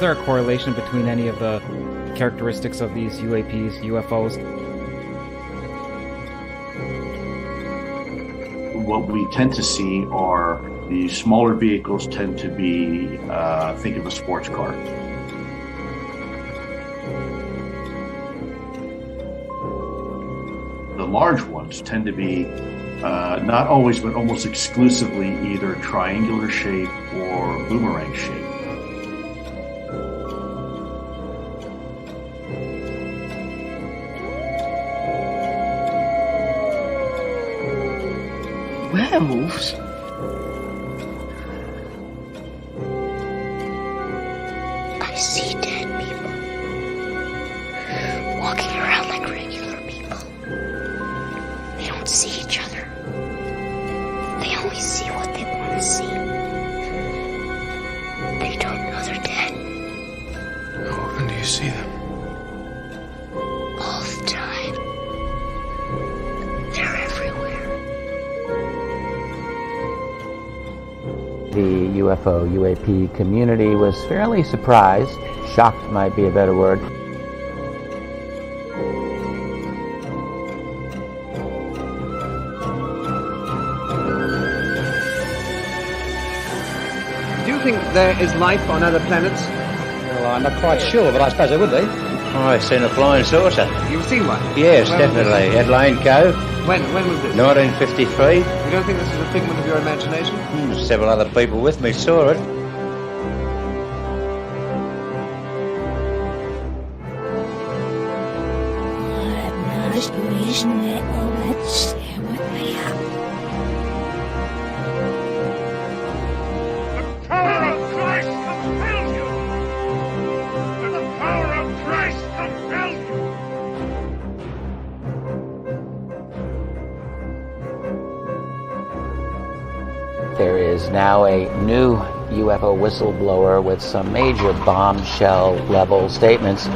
there a correlation between any of the characteristics of these UAPs, UFOs? What we tend to see are the smaller vehicles tend to be, think of a sports car. The large ones tend to be not always, but almost exclusively either triangular shape or boomerang shape. Werewolves? I see dead people walking around like regular people. They don't see each other. They only see what they want to see. They don't know they're dead. How often do you see them? All the time. They're everywhere. The UFO UAP community was fairly surprised. Shocked might be a better word. Do you think there is life on other planets? Well, I'm not quite sure, but I suppose there would be. Oh, I've seen a flying saucer. You've seen one? Yes, When definitely. At Lane Cove, When was this? 1953. You don't think this is a figment of your imagination? Several other people with me saw it. There is now a new UFO whistleblower with some major bombshell level statements.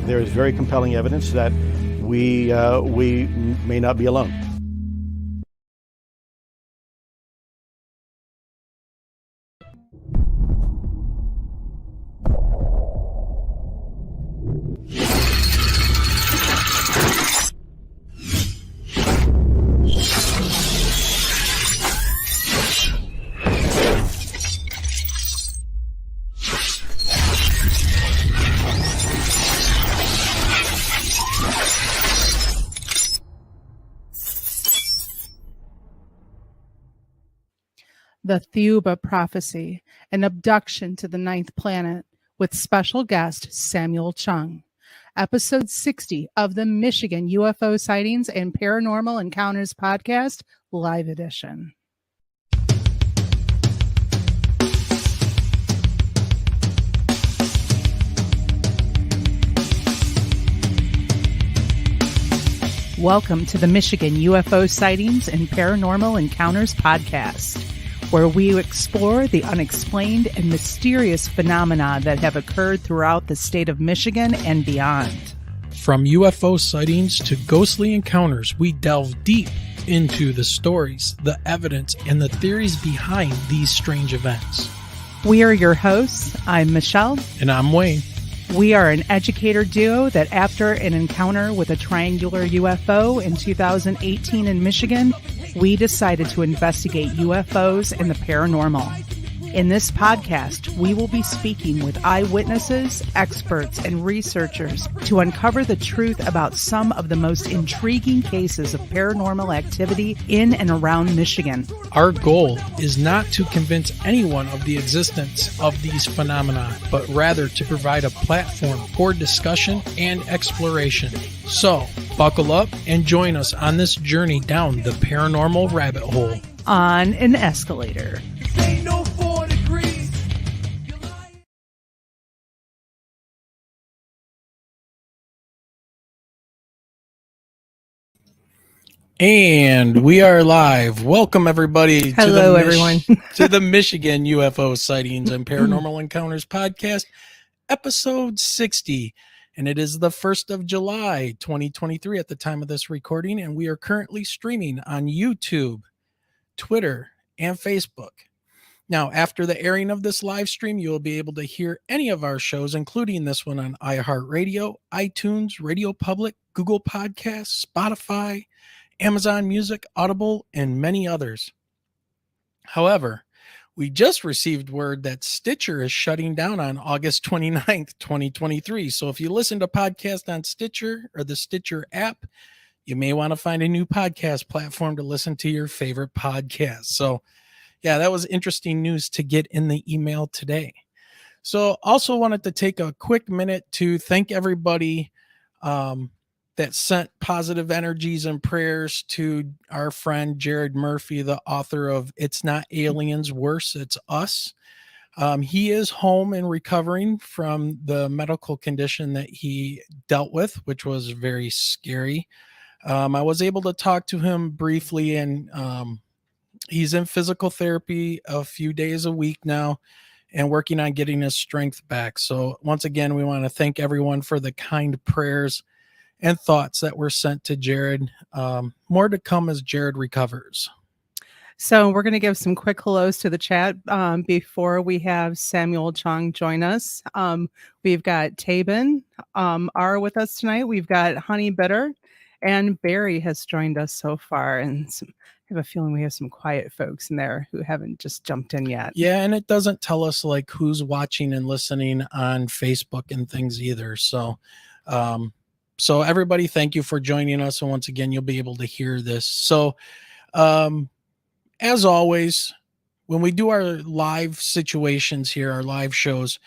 There is very compelling evidence that we may not be alone. The Thiaoouba Prophecy, an abduction to the ninth planet, with special guest Samuel Chong. Episode 60 of the Michigan UFO Sightings and Paranormal Encounters Podcast, Live Edition. Welcome to the Michigan UFO Sightings and Paranormal Encounters Podcast, where we explore the unexplained and mysterious phenomena that have occurred throughout the state of Michigan and beyond. From UFO sightings to ghostly encounters, we delve deep into the stories, the evidence, and the theories behind these strange events. We are your hosts. I'm Mishlove. And I'm Wayne. We are an educator duo that after an encounter with a triangular UFO in 2018 in Michigan, we decided to investigate UFOs and the paranormal. In this podcast, we will be speaking with eyewitnesses, experts, and researchers to uncover the truth about some of the most intriguing cases of paranormal activity in and around Michigan. Our goal is not to convince anyone of the existence of these phenomena, but rather to provide a platform for discussion and exploration. So, buckle up and join us on this journey down the paranormal rabbit hole. On an escalator. And we are live. Welcome, everybody. Hello, everyone. To the Michigan UFO Sightings and Paranormal Encounters Podcast, episode 60. and it is the 1st of July, 2023 at the time of this recording, and we are currently streaming on YouTube, Twitter, and Facebook. Now, after the airing of this live stream, you will be able to hear any of our shows, including this one on iHeartRadio, iTunes, Radio Public, Google Podcasts, Spotify, Amazon Music, Audible, and many others. However, we just received word that Stitcher is shutting down on August 29th, 2023. So if you listen to podcasts on Stitcher or the Stitcher app, you may want to find a new podcast platform to listen to your favorite podcast. So yeah, that was interesting news to get in the email today. So also wanted to take a quick minute to thank everybody that sent positive energies and prayers to our friend Jared Murphy, the author of It's Not Aliens, Worse, It's Us. He is home and recovering from the medical condition that he dealt with, which was very scary. I was able to talk to him briefly, and he's in physical therapy a few days a week now and working on getting his strength back. So once again, we want to thank everyone for the kind prayers and thoughts that were sent to Jared. More to come as Jared recovers. So we're going to give some quick hellos to the chat before we have Samuel Chong join us. We've got Tabin R with us tonight. We've got Honey Bitter, and Barry has joined us so far. And I have a feeling we have some quiet folks in there who haven't just jumped in yet. Yeah, and it doesn't tell us like who's watching and listening on Facebook and things either. So everybody, thank you for joining us. And once again, you'll be able to hear this. So as always, when we do our live situations here, our live shows,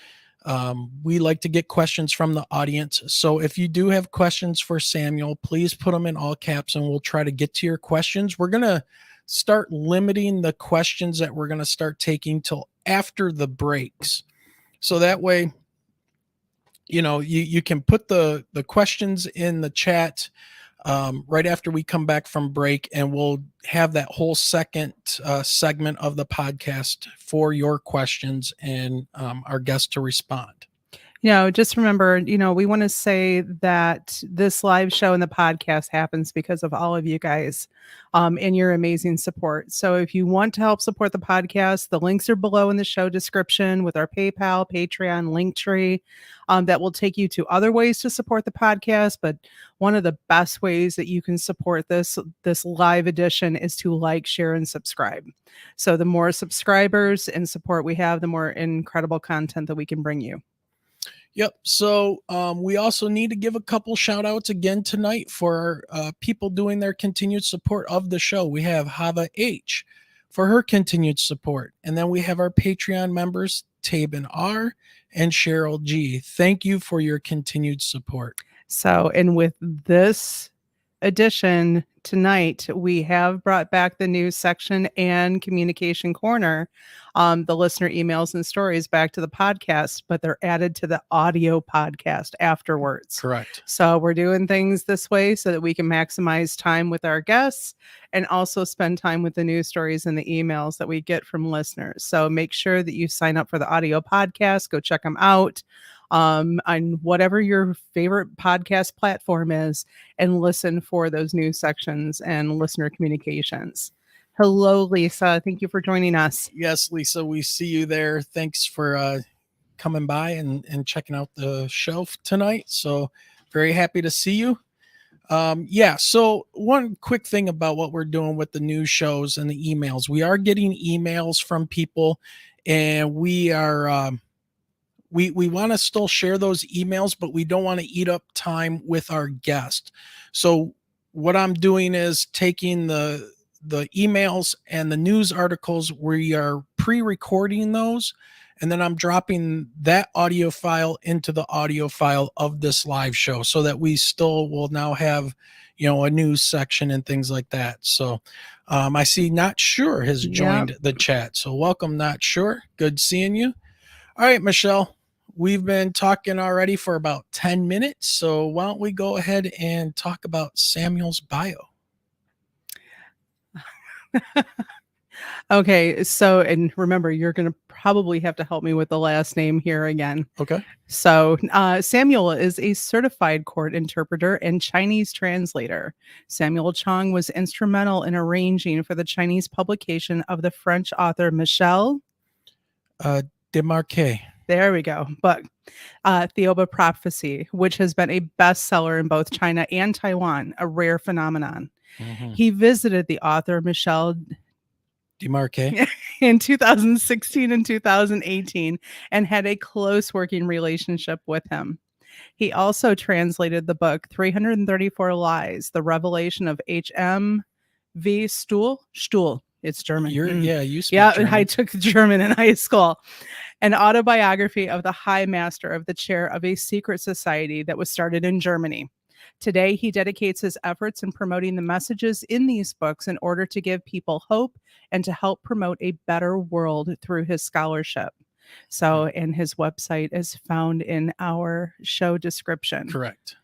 we like to get questions from the audience. So if you do have questions for Samuel, please put them in all caps and we'll try to get to your questions. We're going to start limiting the questions that we're going to start taking till after the breaks. So that way, you can put the questions in the chat right after we come back from break, and we'll have that whole second segment of the podcast for your questions and our guests to respond. Just remember, we want to say that this live show and the podcast happens because of all of you guys and your amazing support. So if you want to help support the podcast, the links are below in the show description with our PayPal, Patreon, Linktree. That will take you to other ways to support the podcast. But one of the best ways that you can support this live edition is to like, share, and subscribe. So the more subscribers and support we have, the more incredible content that we can bring you. Yep. So we also need to give a couple shout outs again tonight for people doing their continued support of the show. We have Hava H for her continued support. And then we have our Patreon members, Tabin R and Cheryl G. Thank you for your continued support. So, and with this edition tonight, we have brought back the news section and communication corner, the listener emails and stories back to the podcast, but they're added to the audio podcast afterwards. Correct. So we're doing things this way so that we can maximize time with our guests and also spend time with the news stories and the emails that we get from listeners. So make sure that you sign up for the audio podcast, go check them out on whatever your favorite podcast platform is, and listen for those news sections and listener communications. Hello, Lisa. Thank you for joining us. Yes, Lisa, we see you there. Thanks for coming by and checking out the show tonight. So very happy to see you. So one quick thing about what we're doing with the news shows and the emails. We are getting emails from people, and we are we want to still share those emails, but we don't want to eat up time with our guest. So what I'm doing is taking the emails and the news articles. We are pre-recording those, and then I'm dropping that audio file into the audio file of this live show so that we still will now have, a news section and things like that. So I see Not Sure has joined the chat. So welcome, Not Sure. Good seeing you. All right, Michelle, we've been talking already for about 10 minutes. So why don't we go ahead and talk about Samuel's bio? Okay, so and remember, you're going to probably have to help me with the last name here again. Okay. So, Samuel is a certified court interpreter and Chinese translator. Samuel Chong was instrumental in arranging for the Chinese publication of the French author Michel Desmarquet. There we go. But Thiaoouba Prophecy, which has been a bestseller in both China and Taiwan, a rare phenomenon. He visited the author Michel Desmarquet in 2016 and 2018 and had a close working relationship with him. He also translated the book 334 Lies, The Revelation of H.M.V. Stuhl. It's German. Yeah, you speak Yeah, German. I took German in high school. An autobiography of the High Master of the Chair of a Secret Society that was started in Germany. Today, he dedicates his efforts in promoting the messages in these books in order to give people hope and to help promote a better world through his scholarship. So, and his website is found in our show description. Correct.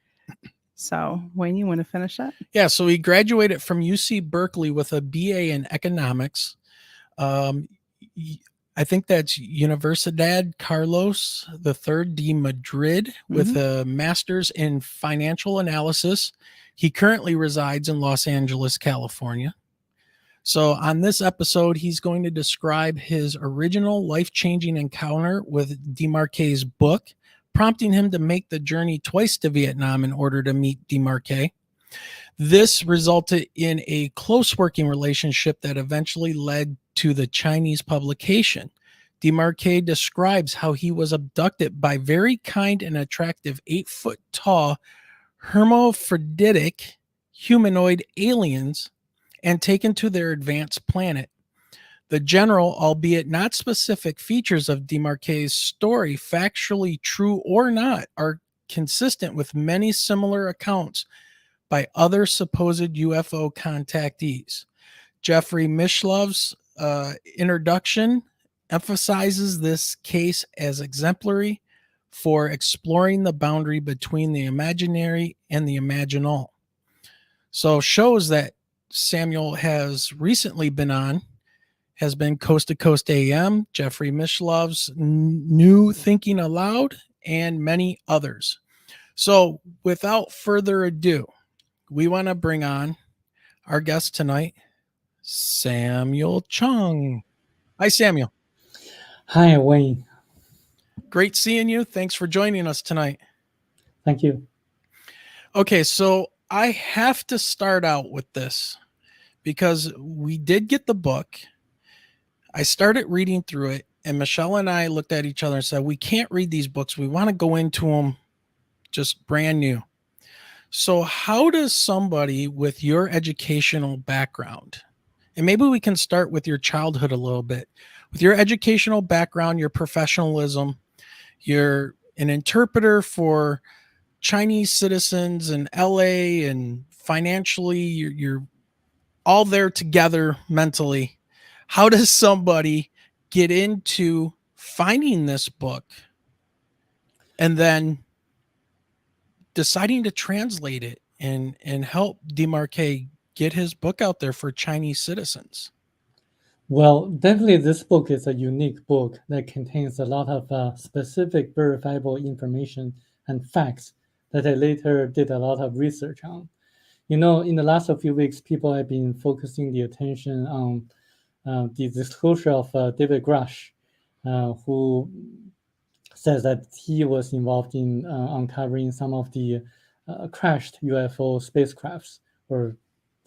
So, Wayne, you want to finish that? Yeah, so he graduated from UC Berkeley with a BA in economics. I think that's Universidad Carlos III de Madrid with a master's in financial analysis. He currently resides in Los Angeles, California. So on this episode, he's going to describe his original life-changing encounter with Desmarquet's book, prompting him to make the journey twice to Vietnam in order to meet Desmarquet. This resulted in a close working relationship that eventually led to the Chinese publication. Desmarquet describes how he was abducted by very kind and attractive 8-foot tall hermaphroditic humanoid aliens and taken to their advanced planet. The general, albeit not specific, features of Desmarquet's story, factually true or not, are consistent with many similar accounts by other supposed UFO contactees. Jeffrey Mishlove's introduction emphasizes this case as exemplary for exploring the boundary between the imaginary and the imaginal. So shows that Samuel has recently been on has been Coast to Coast AM, Jeffrey Mishlove's New Thinking Aloud, and many others. So without further ado, we want to bring on our guest tonight, Samuel Chong. Hi, Samuel. Hi, Wayne. Great seeing you. Thanks for joining us tonight. Thank you. Okay, so I have to start out with this because we did get the book. I started reading through it, and Michelle and I looked at each other and said, we can't read these books. We want to go into them just brand new. So how does somebody with your educational background, and maybe we can start with your childhood a little bit, with your educational background, your professionalism, you're an interpreter for Chinese citizens in LA, and financially you're all there together mentally. How does somebody get into finding this book and then deciding to translate it and help Desmarquet get his book out there for Chinese citizens? Well, definitely this book is a unique book that contains a lot of specific verifiable information and facts that I later did a lot of research on. You know, in the last few weeks, people have been focusing the attention on the disclosure of David Grush, who says that he was involved in uncovering some of the crashed UFO spacecrafts or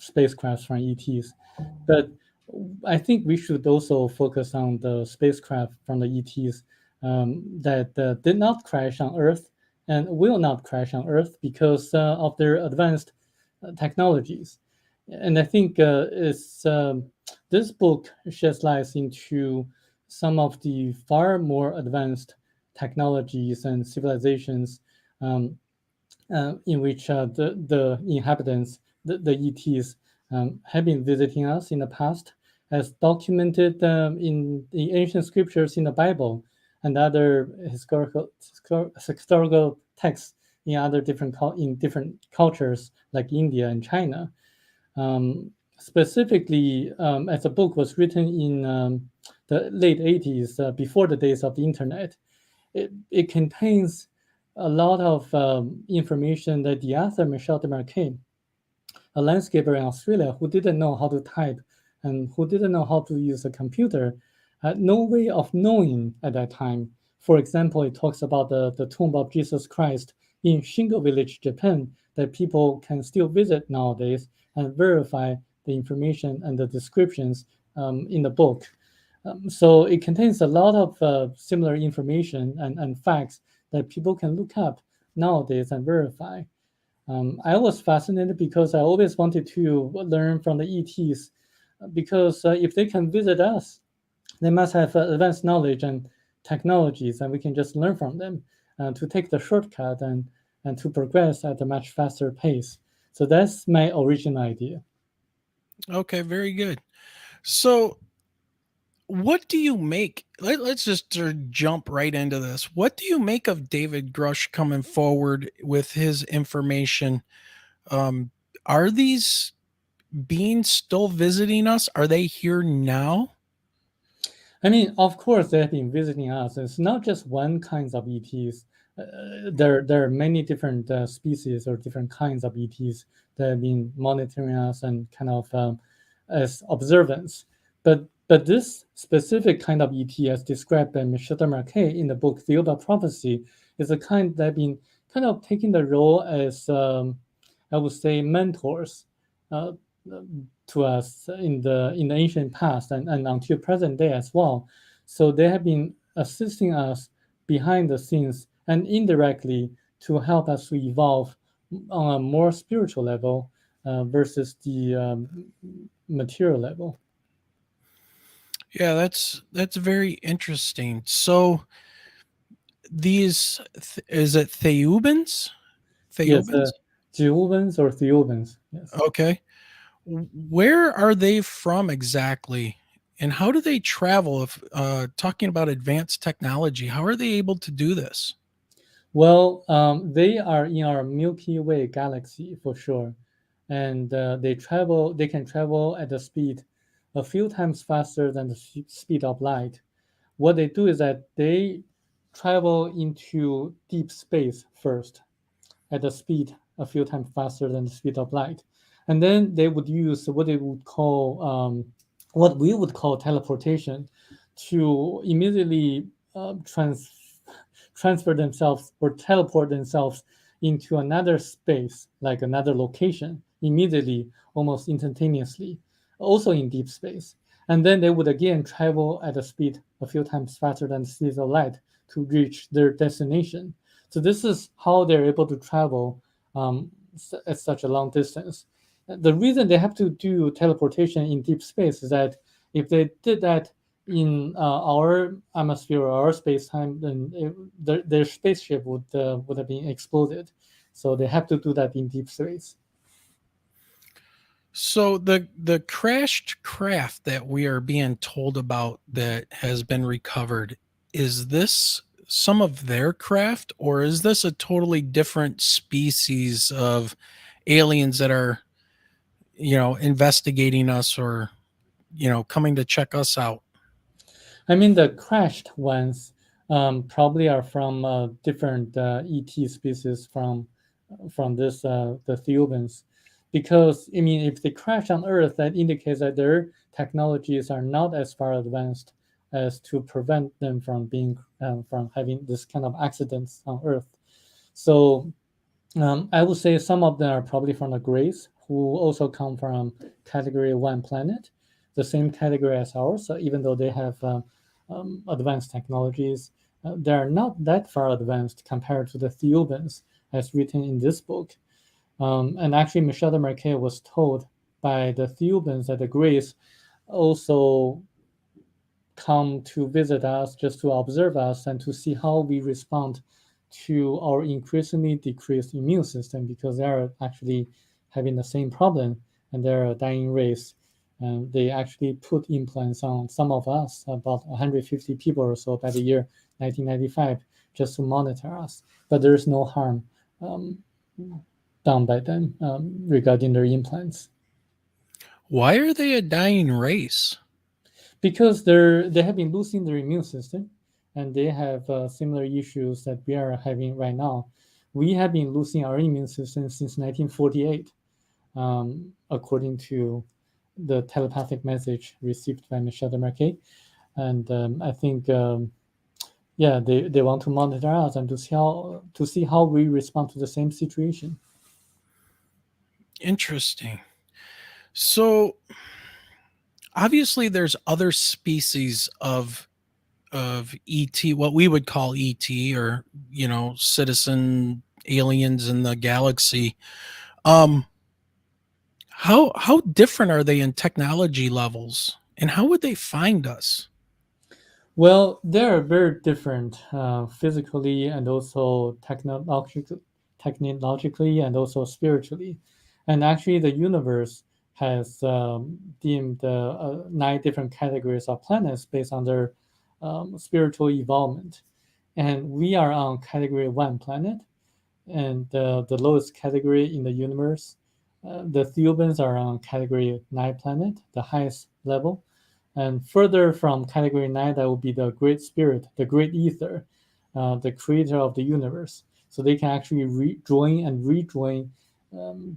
spacecrafts from ETs. But I think we should also focus on the spacecraft from the ETs that did not crash on Earth and will not crash on Earth because of their advanced technologies. And I think this book sheds light into some of the far more advanced technologies and civilizations in which the inhabitants, the ETs, have been visiting us in the past, as documented in the ancient scriptures in the Bible and other historical texts in other different cultures like India and China. specifically, as the book was written in the late 80s, before the days of the internet, it contains a lot of information that the author Michel Desmarquet, a landscaper in Australia who didn't know how to type and who didn't know how to use a computer, had no way of knowing at that time. For example, it talks about the tomb of Jesus Christ in Shingo Village, Japan, that people can still visit nowadays and verify the information and the descriptions in the book. So it contains a lot of similar information and facts that people can look up nowadays and verify. I was fascinated because I always wanted to learn from the ETs, because if they can visit us, they must have advanced knowledge and technologies, and we can just learn from them to take the shortcut and to progress at a much faster pace. So that's my original idea. Okay, very good. So what do you make? Let's just jump right into this. What do you make of David Grush coming forward with his information? Are these beings still visiting us? Are they here now? I mean, of course, they have been visiting us. It's not just one kind of ETs. There are many different species or different kinds of ETs that have been monitoring us and kind of as observants. But this specific kind of ET, as described by Michel Desmarquet in the book Thiaoouba Prophecy, is a kind that have been kind of taking the role as, I would say, mentors to us in the ancient past and until present day as well. So they have been assisting us behind the scenes and indirectly to help us to evolve on a more spiritual level versus the material level. Yeah, that's very interesting. So these is it Thiaoubans? Yes, Thiaoubans or Thiaoubans. Yes. Okay. Where are they from exactly? And how do they travel? If talking about advanced technology, how are they able to do this? Well, they are in our Milky Way galaxy for sure, and they can travel at a speed a few times faster than the speed of light. What they do is that they travel into deep space first at a speed a few times faster than the speed of light, and then they would use what we would call teleportation to immediately transfer themselves or teleport themselves into another space, like another location, immediately, almost instantaneously, also in deep space. And then they would again travel at a speed a few times faster than the speed of light to reach their destination. So this is how they're able to travel at such a long distance. The reason they have to do teleportation in deep space is that if they did that in our atmosphere or our space-time, then their spaceship would have been exploded. So they have to do that in deep space. So the crashed craft that we are being told about that has been recovered, is this some of their craft, or is this a totally different species of aliens that are, investigating us or, coming to check us out? I mean, the crashed ones probably are from different ET species from this the Thiaoubans, because I mean, if they crash on Earth, that indicates that their technologies are not as far advanced as to prevent them from being from having this kind of accidents on Earth. So I would say some of them are probably from the Greys, who also come from Category 1 planet, the same category as ours. So even though they have advanced technologies, they are not that far advanced compared to the Thiaoubans, as written in this book. And actually, Michel Desmarquet was told by the Thiaoubans that the Greys also come to visit us just to observe us and to see how we respond to our increasingly decreased immune system, because they are actually having the same problem and they're a dying race. And they actually put implants on some of us, about 150 people or so by the year 1995, just to monitor us. But there's no harm done by them regarding their implants. Why are they a dying race? Because they have been losing their immune system, and they have similar issues that we are having right now. We have been losing our immune system since 1948, according to the telepathic message received by Michel Desmarquet. And I think, they want to monitor us and to see how we respond to the same situation. Interesting. So obviously there's other species of ET, what we would call ET, or citizen aliens in the galaxy. How different are they in technology levels, and how would they find us? Well, they're very different physically and also technologically and also spiritually. And actually, the universe has deemed 9 different categories of planets based on their spiritual evolvement. And we are on category 1 planet, and the lowest category in the universe. The Thiaoubans are on category 9 planet, the highest level. And further from category 9, that would be the Great Spirit, the Great Ether, the creator of the universe. So they can actually rejoin and rejoin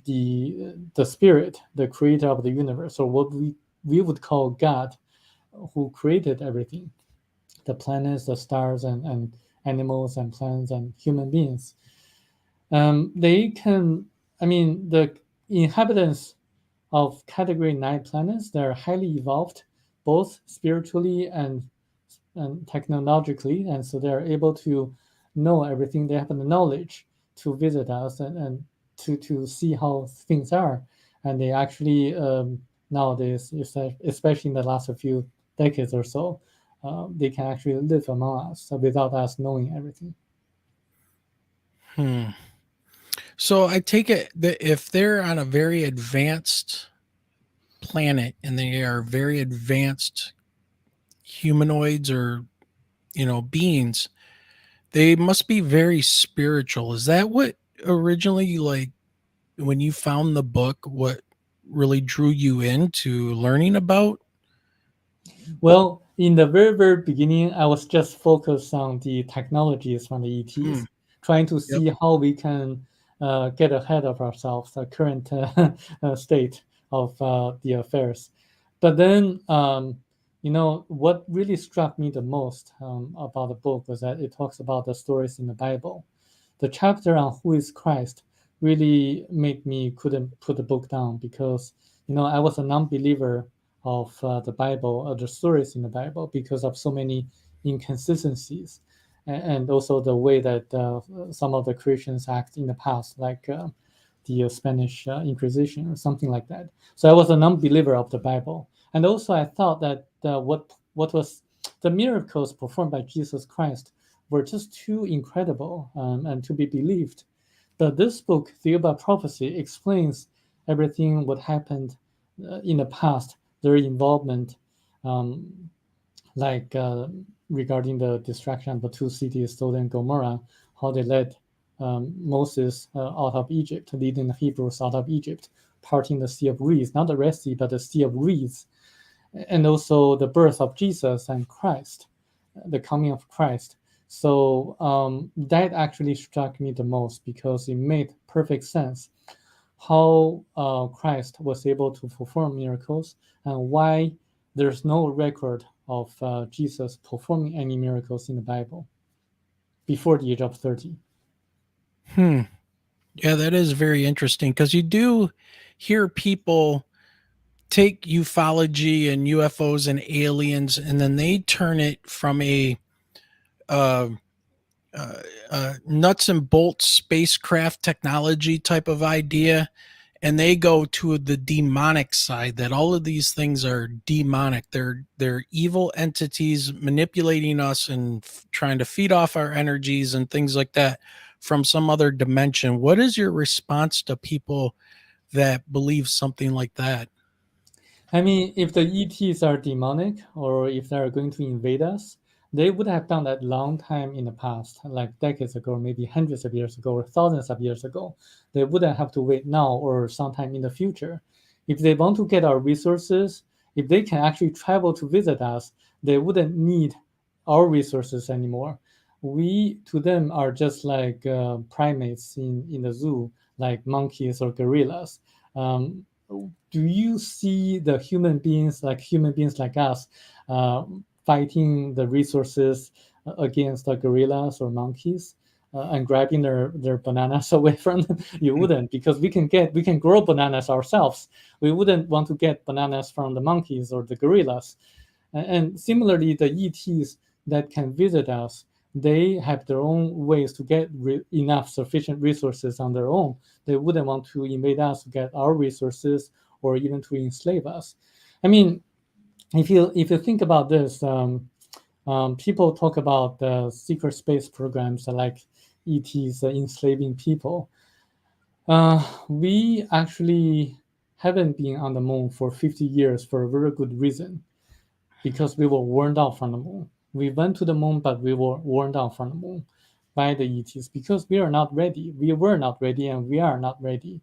the Spirit, the creator of the universe, or what we would call God, who created everything, the planets, the stars, and animals and plants and human beings. They can, the inhabitants of category 9 planets, they're highly evolved, both spiritually and technologically, and so they're able to know everything. They have the knowledge to visit us and to see how things are. And they actually nowadays, especially in the last few decades or so, they can actually live among us without us knowing everything. So I take it that if they're on a very advanced planet and they are very advanced humanoids or beings, they must be very spiritual. Is that what originally, like, when you found the book, what really drew you into learning about? Well, in the very, very beginning, I was just focused on the technologies from the ETs, trying to see how we can get ahead of ourselves, the current state of the affairs. But then, what really struck me the most about the book was that it talks about the stories in the Bible. The chapter on who is Christ really made me couldn't put the book down, because I was a non-believer of the Bible, the stories in the Bible, because of so many inconsistencies, and also the way that some of the Christians act in the past, like the Spanish Inquisition or something like that. So I was a non-believer of the Bible, and also I thought that what was the miracles performed by Jesus Christ were just too incredible and to be believed. But this book, Thiaoouba Prophecy, explains everything what happened in the past, their involvement, regarding the destruction of the 2 cities, Sodom and Gomorrah, how they led Moses out of Egypt, leading the Hebrews out of Egypt, parting the Sea of Reeds, not the Red Sea, but the Sea of Reeds, and also the birth of Jesus and Christ, the coming of Christ. So that actually struck me the most, because it made perfect sense how Christ was able to perform miracles, and why there's no record of Jesus performing any miracles in the Bible before the age of 30. Yeah, that is very interesting, because you do hear people take ufology and UFOs and aliens, and then they turn it from a nuts and bolts spacecraft technology type of idea, and they go to the demonic side, that all of these things are demonic. They're evil entities manipulating us and trying to feed off our energies and things like that from some other dimension. What is your response to people that believe something like that? If the ETs are demonic, or if they're going to invade us, they would have done that long time in the past, like decades ago, maybe hundreds of years ago, or thousands of years ago. They wouldn't have to wait now or sometime in the future. If they want to get our resources, if they can actually travel to visit us, they wouldn't need our resources anymore. We, to them, are just like primates in the zoo, like monkeys or gorillas. Do you see the human beings like us fighting the resources against the gorillas or monkeys and grabbing their bananas away from them? You wouldn't, because we can grow bananas ourselves. We wouldn't want to get bananas from the monkeys or the gorillas. And similarly, the ETs that can visit us, they have their own ways to get enough sufficient resources on their own. They wouldn't want to invade us to get our resources or even to enslave us. I mean, if you think about this, people talk about the secret space programs like ETs enslaving people. We actually haven't been on the moon for 50 years for a very good reason, because we were warned out from the moon. We went to the moon, but we were warned out from the moon by the ETs because we are not ready. We were not ready, and we are not ready.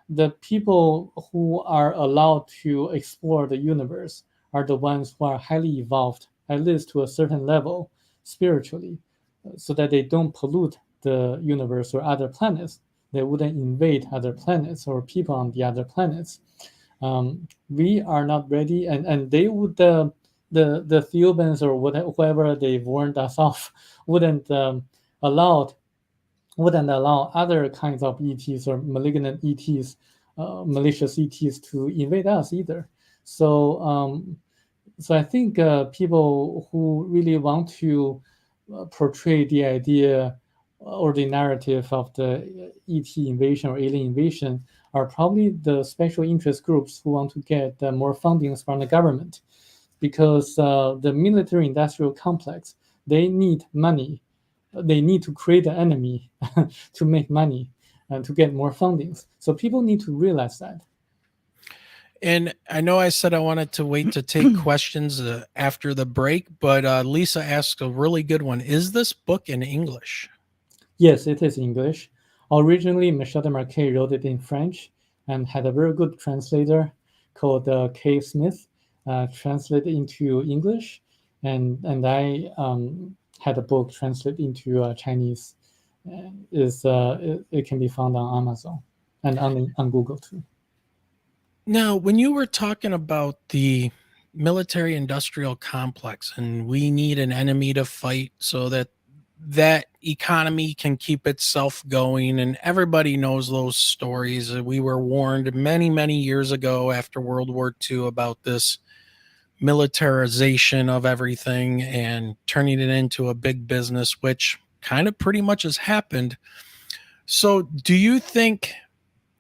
The people who are allowed to explore the universe are the ones who are highly evolved, at least to a certain level, spiritually, so that they don't pollute the universe or other planets. They wouldn't invade other planets or people on the other planets. We are not ready, and they would... The Thiaoubans or whoever they warned us off wouldn't allow other kinds of ETs or malignant ETs, malicious ETs to invade us either. So I think people who really want to portray the idea or the narrative of the ET invasion or alien invasion are probably the special interest groups who want to get more fundings from the government. Because the military-industrial complex, they need money. They need to create an enemy to make money and to get more fundings. So people need to realize that. And I know I said I wanted to wait to take questions after the break, but Lisa asked a really good one. Is this book in English? Yes, it is English. Originally, Michel Desmarquet wrote it in French and had a very good translator called K. Smith. Translated into English, and I had a book translated into Chinese. It can be found on Amazon and on Google too. Now, when you were talking about the military-industrial complex, and we need an enemy to fight so that economy can keep itself going, and everybody knows those stories. We were warned many, many years ago after World War II about this militarization of everything and turning it into a big business, which kind of pretty much has happened. So do you think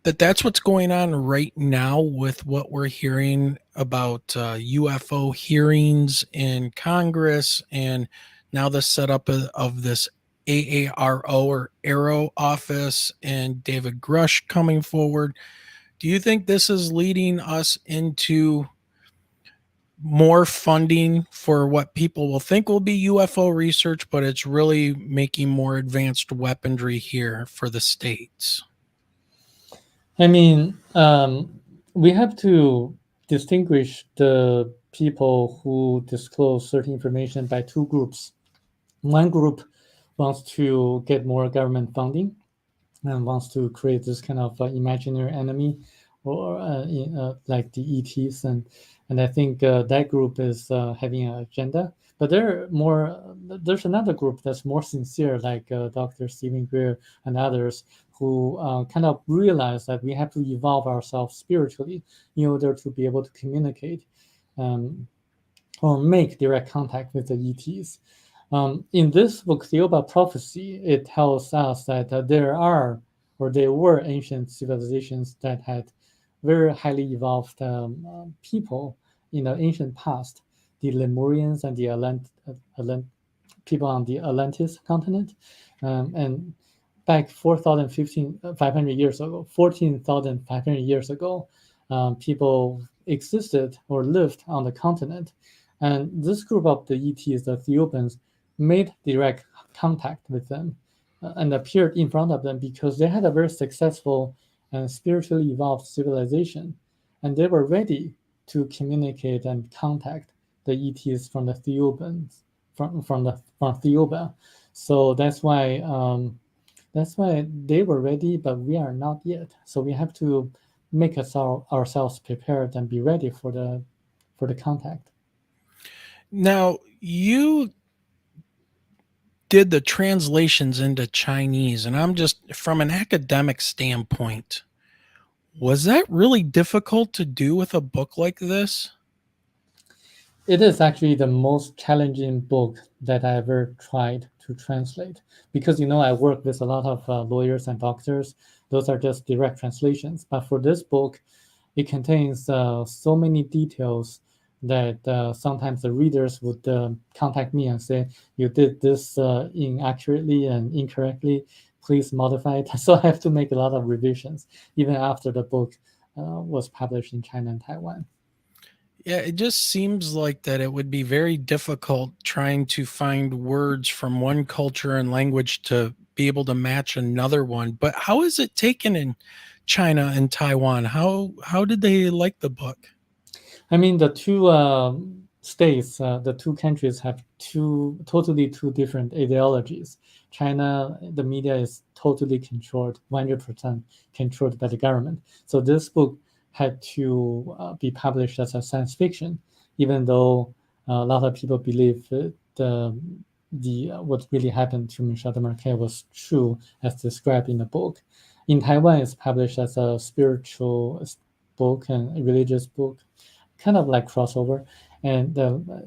that that's what's going on right now with what we're hearing about UFO hearings in Congress, and now the setup of this AARO or Aero office and David Grush coming forward? Do you think this is leading us into more funding for what people will think will be UFO research, but it's really making more advanced weaponry here for the States? I mean, we have to distinguish the people who disclose certain information by two groups. One group wants to get more government funding and wants to create this kind of imaginary enemy, or like the ETs, and I think that group is having an agenda. But there's another group that's more sincere, like Dr. Stephen Greer and others, who kind of realize that we have to evolve ourselves spiritually in order to be able to communicate or make direct contact with the ETs. In this book, Thiaoouba Prophecy, it tells us that there were ancient civilizations that had very highly evolved people in the ancient past, the Lemurians and the people on the Atlantis continent, and back 14,500 years years ago, people existed or lived on the continent, and this group of the ETs, the Thiaoubans, made direct contact with them and appeared in front of them because they had a very successful and spiritually evolved civilization. and they were ready to communicate and contact the ETs from the Thiaoubans, from Thiaoouba. So that's why they were ready, but we are not yet. So we have to make ourselves prepared and be ready for the contact. Now, you did the translations into Chinese, and I'm just from an academic standpoint, was that really difficult to do with a book like this? It is actually the most challenging book that I ever tried to translate, because I work with a lot of lawyers and doctors. Those are just direct translations. But for this book, it contains so many details that sometimes the readers would contact me and say, "You did this inaccurately and incorrectly. Please modify it." So I have to make a lot of revisions even after the book was published in China and Taiwan. Yeah, it just seems like that it would be very difficult trying to find words from one culture and language to be able to match another one. But how is it taken in China and Taiwan? How did they like the book? I mean, the two states, the two countries have totally two different ideologies. China, the media is totally controlled, 100% controlled by the government. So this book had to be published as a science fiction, even though a lot of people believe what really happened to Michel Desmarquet was true as described in the book. In Taiwan, it's published as a spiritual book and a religious book, kind of like crossover, and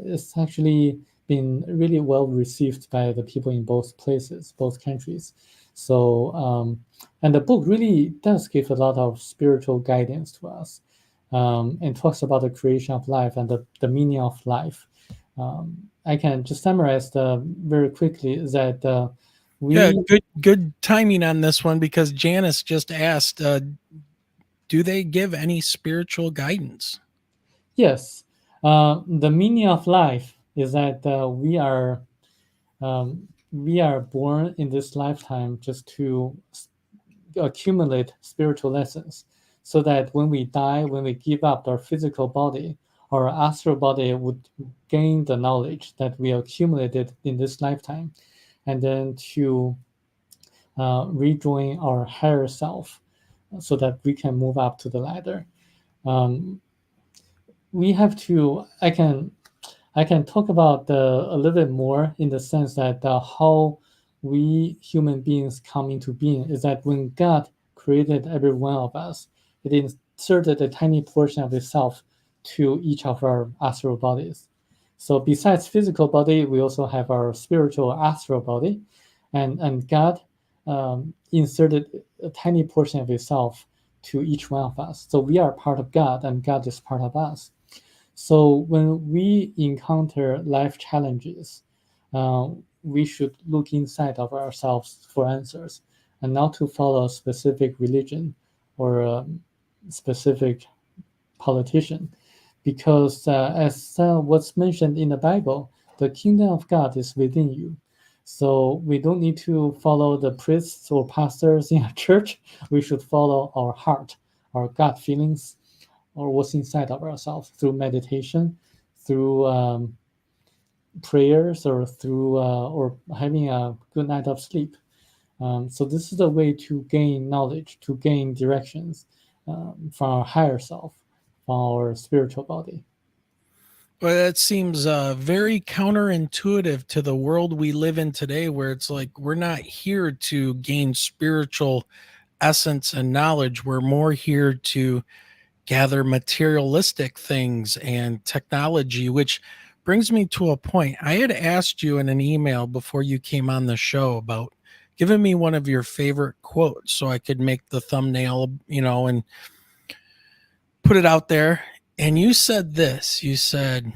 it's actually been really well received by the people in both places, both countries. So, and the book really does give a lot of spiritual guidance to us, and talks about the creation of life and the meaning of life. I can just summarize very quickly that good timing on this one, because Janice just asked, do they give any spiritual guidance? Yes. The meaning of life is that we are born in this lifetime just to accumulate spiritual lessons, so that when we die, when we give up our physical body, our astral body would gain the knowledge that we accumulated in this lifetime, and then to rejoin our higher self so that we can move up to the ladder. We have to, I can talk about a little bit more in the sense that how we human beings come into being is that when God created every one of us, it inserted a tiny portion of itself to each of our astral bodies. So besides physical body, we also have our spiritual astral body, and God inserted a tiny portion of itself to each one of us. So we are part of God, and God is part of us. So when we encounter life challenges, we should look inside of ourselves for answers, and not to follow a specific religion or a specific politician, because as what's mentioned in the Bible, the kingdom of God is within you. So we don't need to follow the priests or pastors in a church. We should follow our heart, our gut feelings, or what's inside of ourselves through meditation, through prayers, or through or having a good night of sleep. So this is a way to gain knowledge, to gain directions from our higher self, from our spiritual body. Well, that seems very counterintuitive to the world we live in today, where it's like we're not here to gain spiritual essence and knowledge. We're more here to gather materialistic things and technology, which brings me to a point. I had asked you in an email before you came on the show about giving me one of your favorite quotes so I could make the thumbnail, and put it out there. And you said this, you said,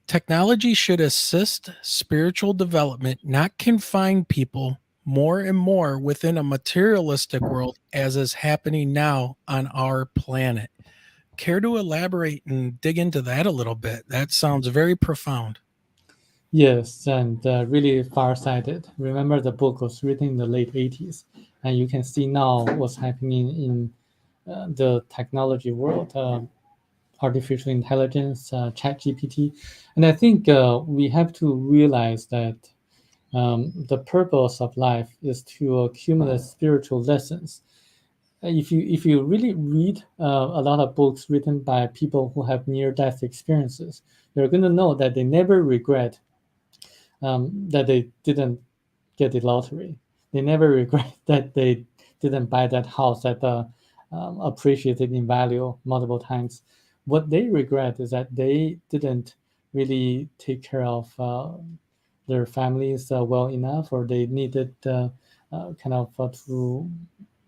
technology should assist spiritual development, not confine people more and more within a materialistic world, as is happening now on our planet. Care to elaborate and dig into that a little bit? That sounds very profound. Yes, and really far-sighted. Remember, the book was written in the late 80s, and you can see now what's happening in the technology world. artificial intelligence, ChatGPT. And I think we have to realize that the purpose of life is to accumulate spiritual lessons. If you really read a lot of books written by people who have near-death experiences, you're going to know that they never regret that they didn't get the lottery. They never regret that they didn't buy that house that appreciated in value multiple times. What they regret is that they didn't really take care of their families well enough, or they needed to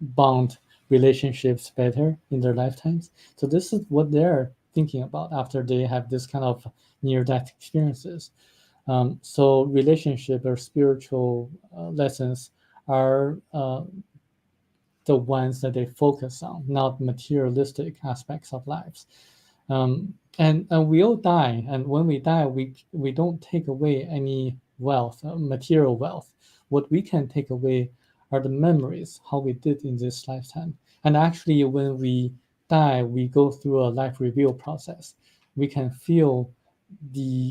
bond relationships better in their lifetimes. So this is what they're thinking about after they have this kind of near-death experiences. So relationship or spiritual lessons are the ones that they focus on, not materialistic aspects of lives. And we all die, and when we die, we don't take away any wealth, material wealth. What we can take away are the memories, how we did in this lifetime. And actually, when we die, we go through a life review process. We can feel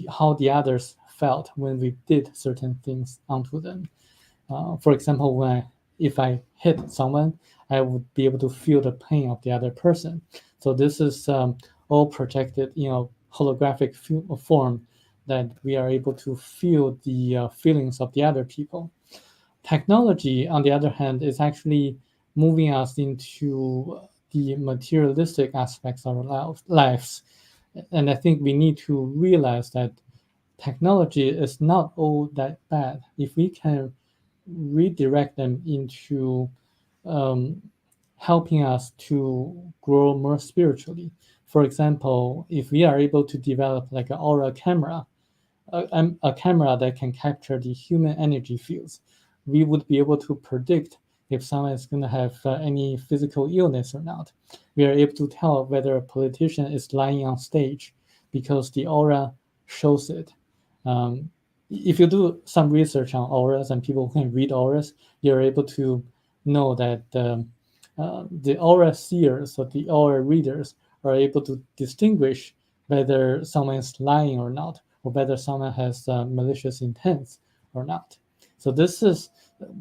how the others felt when we did certain things onto them. For example, if I hit someone, I would be able to feel the pain of the other person. So this is all projected in a holographic form, that we are able to feel the feelings of the other people. Technology, on the other hand, is actually moving us into the materialistic aspects of our lives. And I think we need to realize that technology is not all that bad if we can redirect them into helping us to grow more spiritually. For example, if we are able to develop like an aura camera, a camera that can capture the human energy fields, we would be able to predict if someone is going to have any physical illness or not. We are able to tell whether a politician is lying on stage because the aura shows it. If you do some research on auras, and people who can read auras, you're able to know that the aura seers or the aura readers are able to distinguish whether someone is lying or not, or whether someone has malicious intents or not. So this is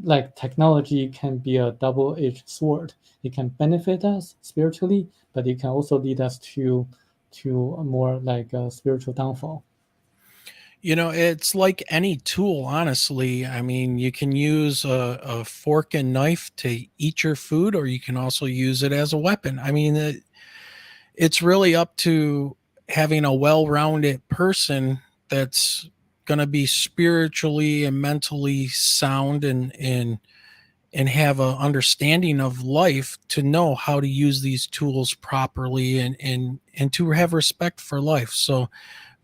like technology can be a double-edged sword. It can benefit us spiritually, but it can also lead us to a more like a spiritual downfall. You know, it's like any tool, honestly. I mean, you can use a fork and knife to eat your food, or you can also use it as a weapon. I mean, it's really up to having a well-rounded person that's going to be spiritually and mentally sound and have an understanding of life to know how to use these tools properly and to have respect for life. So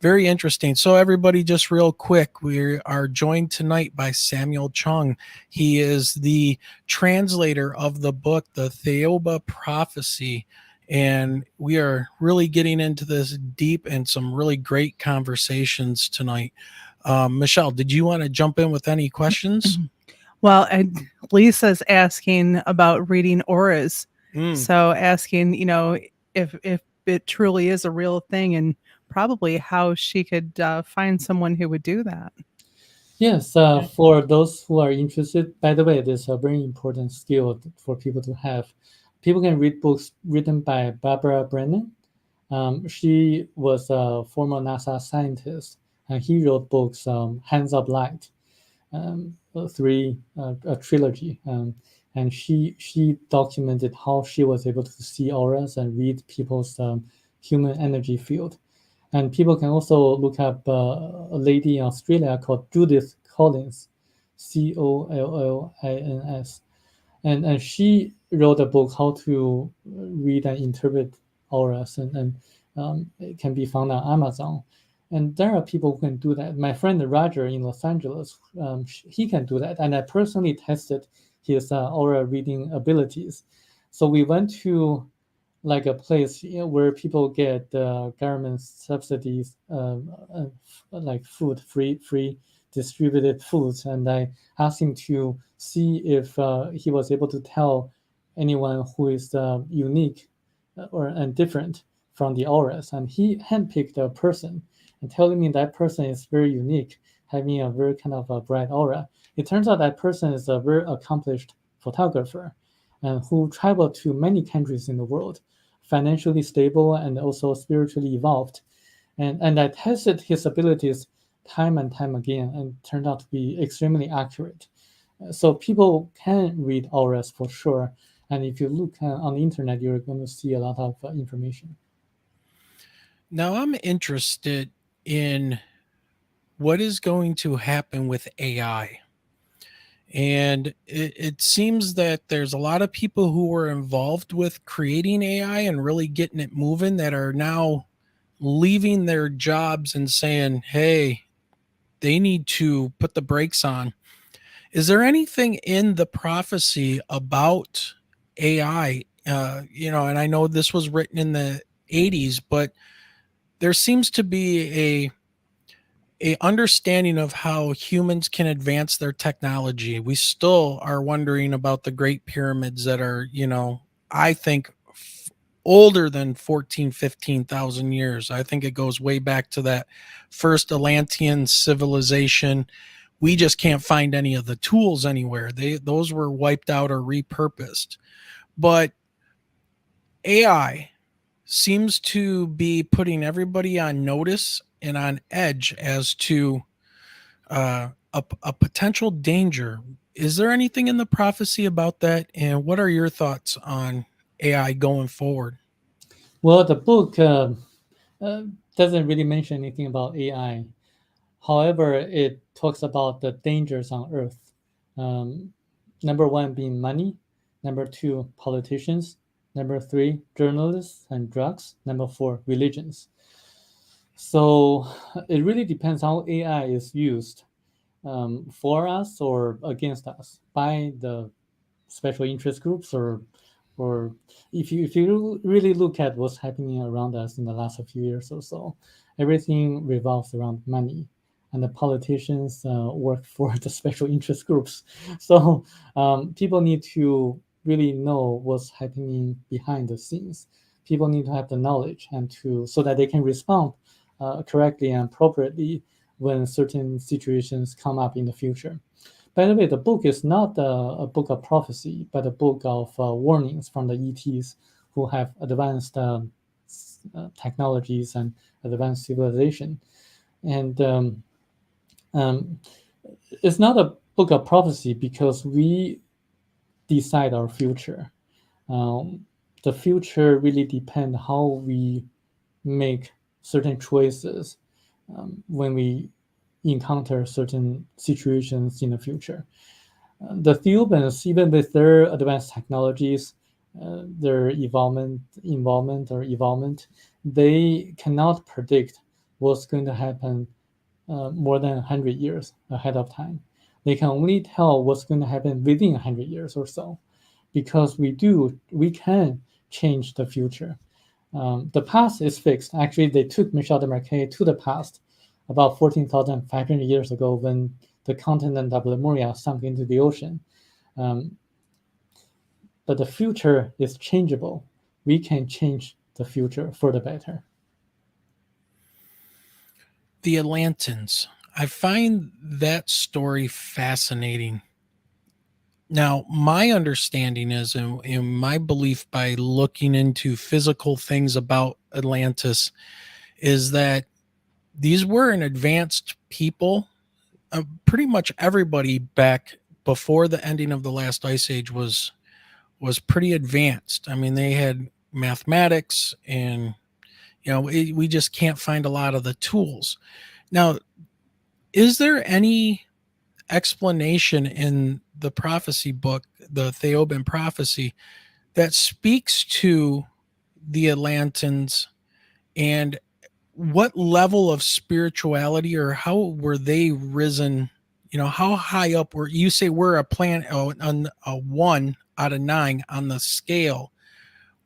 very interesting. So everybody, just real quick, we are joined tonight by Samuel Chong. He is the translator of the book, The Thiaoouba Prophecy. And we are really getting into this deep and some really great conversations tonight. Michelle, did you want to jump in with any questions? Well, Lisa's asking about reading auras. So asking, if it truly is a real thing, and probably how she could find someone who would do that. Yes, for those who are interested, by the way, this is a very important skill for people to have. People can read books written by Barbara Brennan. She was a former NASA scientist, and he wrote books, Hands of Light, a trilogy. And she documented how she was able to see auras and read people's human energy field. And people can also look up a lady in Australia called Judith Collins, Collins. And she wrote a book, How to Read and Interpret Auras, and it can be found on Amazon. And there are people who can do that. My friend Roger in Los Angeles, he can do that. And I personally tested his aura reading abilities. So we went to like a place where people get government subsidies, like food, free distributed foods. And I asked him to see if he was able to tell anyone who is unique and different from the auras, and he handpicked a person and telling me that person is very unique, having a very kind of a bright aura. It turns out that person is a very accomplished photographer and who traveled to many countries in the world, financially stable and also spiritually evolved. And I tested his abilities time and time again and turned out to be extremely accurate. So people can read auras for sure. And if you look on the internet, you're going to see a lot of information. Now I'm interested in what is going to happen with AI. And it seems that there's a lot of people who were involved with creating AI and really getting it moving that are now leaving their jobs and saying, hey, they need to put the brakes on. Is there anything in the prophecy about AI? And I know this was written in the 80s, but there seems to be a understanding of how humans can advance their technology. We still are wondering about the Great Pyramids that are, I think older than 14, 15,000 years. I think it goes way back to that first Atlantean civilization. We just can't find any of the tools anywhere. Those were wiped out or repurposed. But AI seems to be putting everybody on notice and on edge as to a potential danger. Is there anything in the prophecy about that? And what are your thoughts on AI going forward? Well, the book doesn't really mention anything about AI. However, it talks about the dangers on Earth. Number one being money. Number two, politicians. Number three, journalists and drugs. Number four, religions. So it really depends how AI is used for us or against us by the special interest groups, or if you really look at what's happening around us in the last few years or so, everything revolves around money, and the politicians work for the special interest groups. So people need to really know what's happening behind the scenes. People need to have the knowledge and so that they can respond correctly and appropriately when certain situations come up in the future. By the way, the book is not a book of prophecy, but a book of warnings from the ETs who have advanced technologies and advanced civilization. And it's not a book of prophecy because we decide our future. The future really depends how we make certain choices when we encounter certain situations in the future. The Thiaoubans, even with their advanced technologies, their involvement, they cannot predict what's going to happen more than 100 years ahead of time. They can only tell what's going to happen within 100 years or so, because we can change the future. The past is fixed. Actually, they took Michel Desmarquet to the past about 14,500 years ago when the continent of Lemuria sunk into the ocean. But the future is changeable. We can change the future for the better. The Atlantans. I find that story fascinating. Now, my understanding is, and my belief by looking into physical things about Atlantis, is that these were an advanced people. Pretty much everybody back before the ending of the last ice age was pretty advanced. I mean, they had mathematics, and we just can't find a lot of the tools. Now, is there any explanation in the prophecy book, the Thiaoouban prophecy, that speaks to the Atlantans and what level of spirituality, or how were they risen? How high up were you? Say we're a planet, a 1 out of 9 on the scale.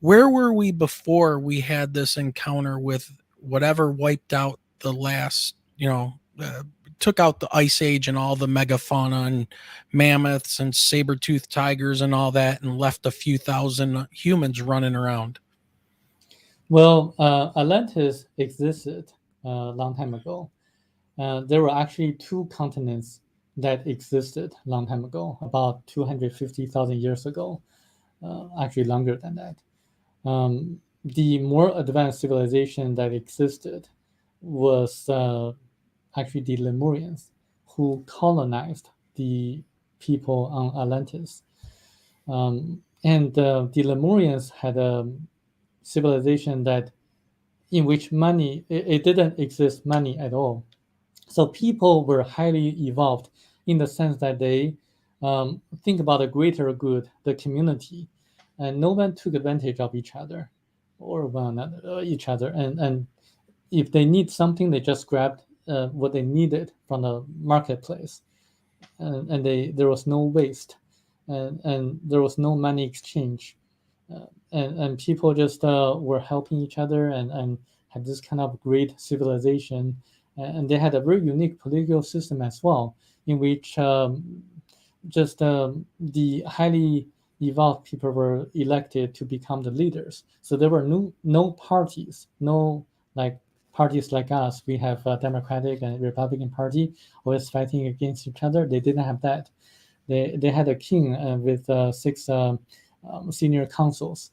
Where were we before we had this encounter with whatever wiped out the last, took out the ice age and all the megafauna and mammoths and saber-toothed tigers and all that, and left a few thousand humans running around? Well, Atlantis existed a long time ago. There were actually two continents that existed a long time ago, about 250,000 years ago, actually longer than that. The more advanced civilization that existed was actually the Lemurians, who colonized the people on Atlantis. And the Lemurians had a civilization in which money, it didn't exist money at all. So people were highly evolved in the sense that they think about the greater good, the community, and no one took advantage of each other or one another, each other. And if they need something, they just grabbed what they needed from the marketplace, and there was no waste, and there was no money exchange, and people just were helping each other and had this kind of great civilization, and they had a very unique political system as well, in which the highly evolved people were elected to become the leaders. So there were no parties, no like parties like us. We have a Democratic and Republican Party always fighting against each other. They didn't have that. They had a king with 6 senior councils,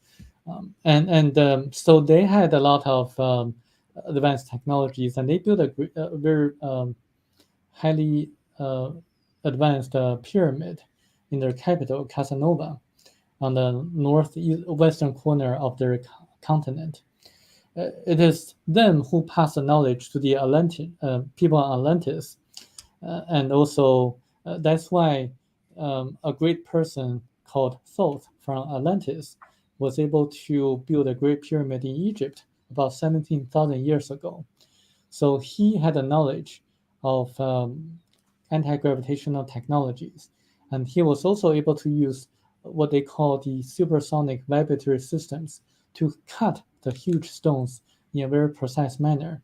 so they had a lot of advanced technologies, and they built a very highly advanced pyramid in their capital, Casanova, on the northwestern corner of their continent. It is them who pass the knowledge to the people on Atlantis, and also that's why a great person called Thoth from Atlantis was able to build a great pyramid in Egypt about 17,000 years ago. So he had a knowledge of anti-gravitational technologies, and he was also able to use what they call the supersonic vibratory systems to cut the huge stones in a very precise manner.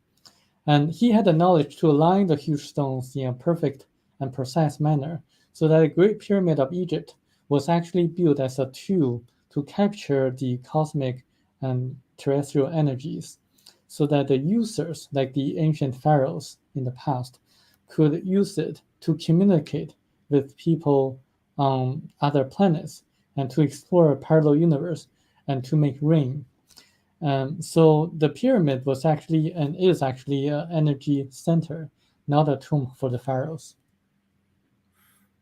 And he had the knowledge to align the huge stones in a perfect and precise manner, so that the Great Pyramid of Egypt was actually built as a tool to capture the cosmic and terrestrial energies, so that the users, like the ancient pharaohs in the past, could use it to communicate with people on other planets and to explore a parallel universe and to make rain. So the pyramid was actually and is actually an energy center, not a tomb for the pharaohs.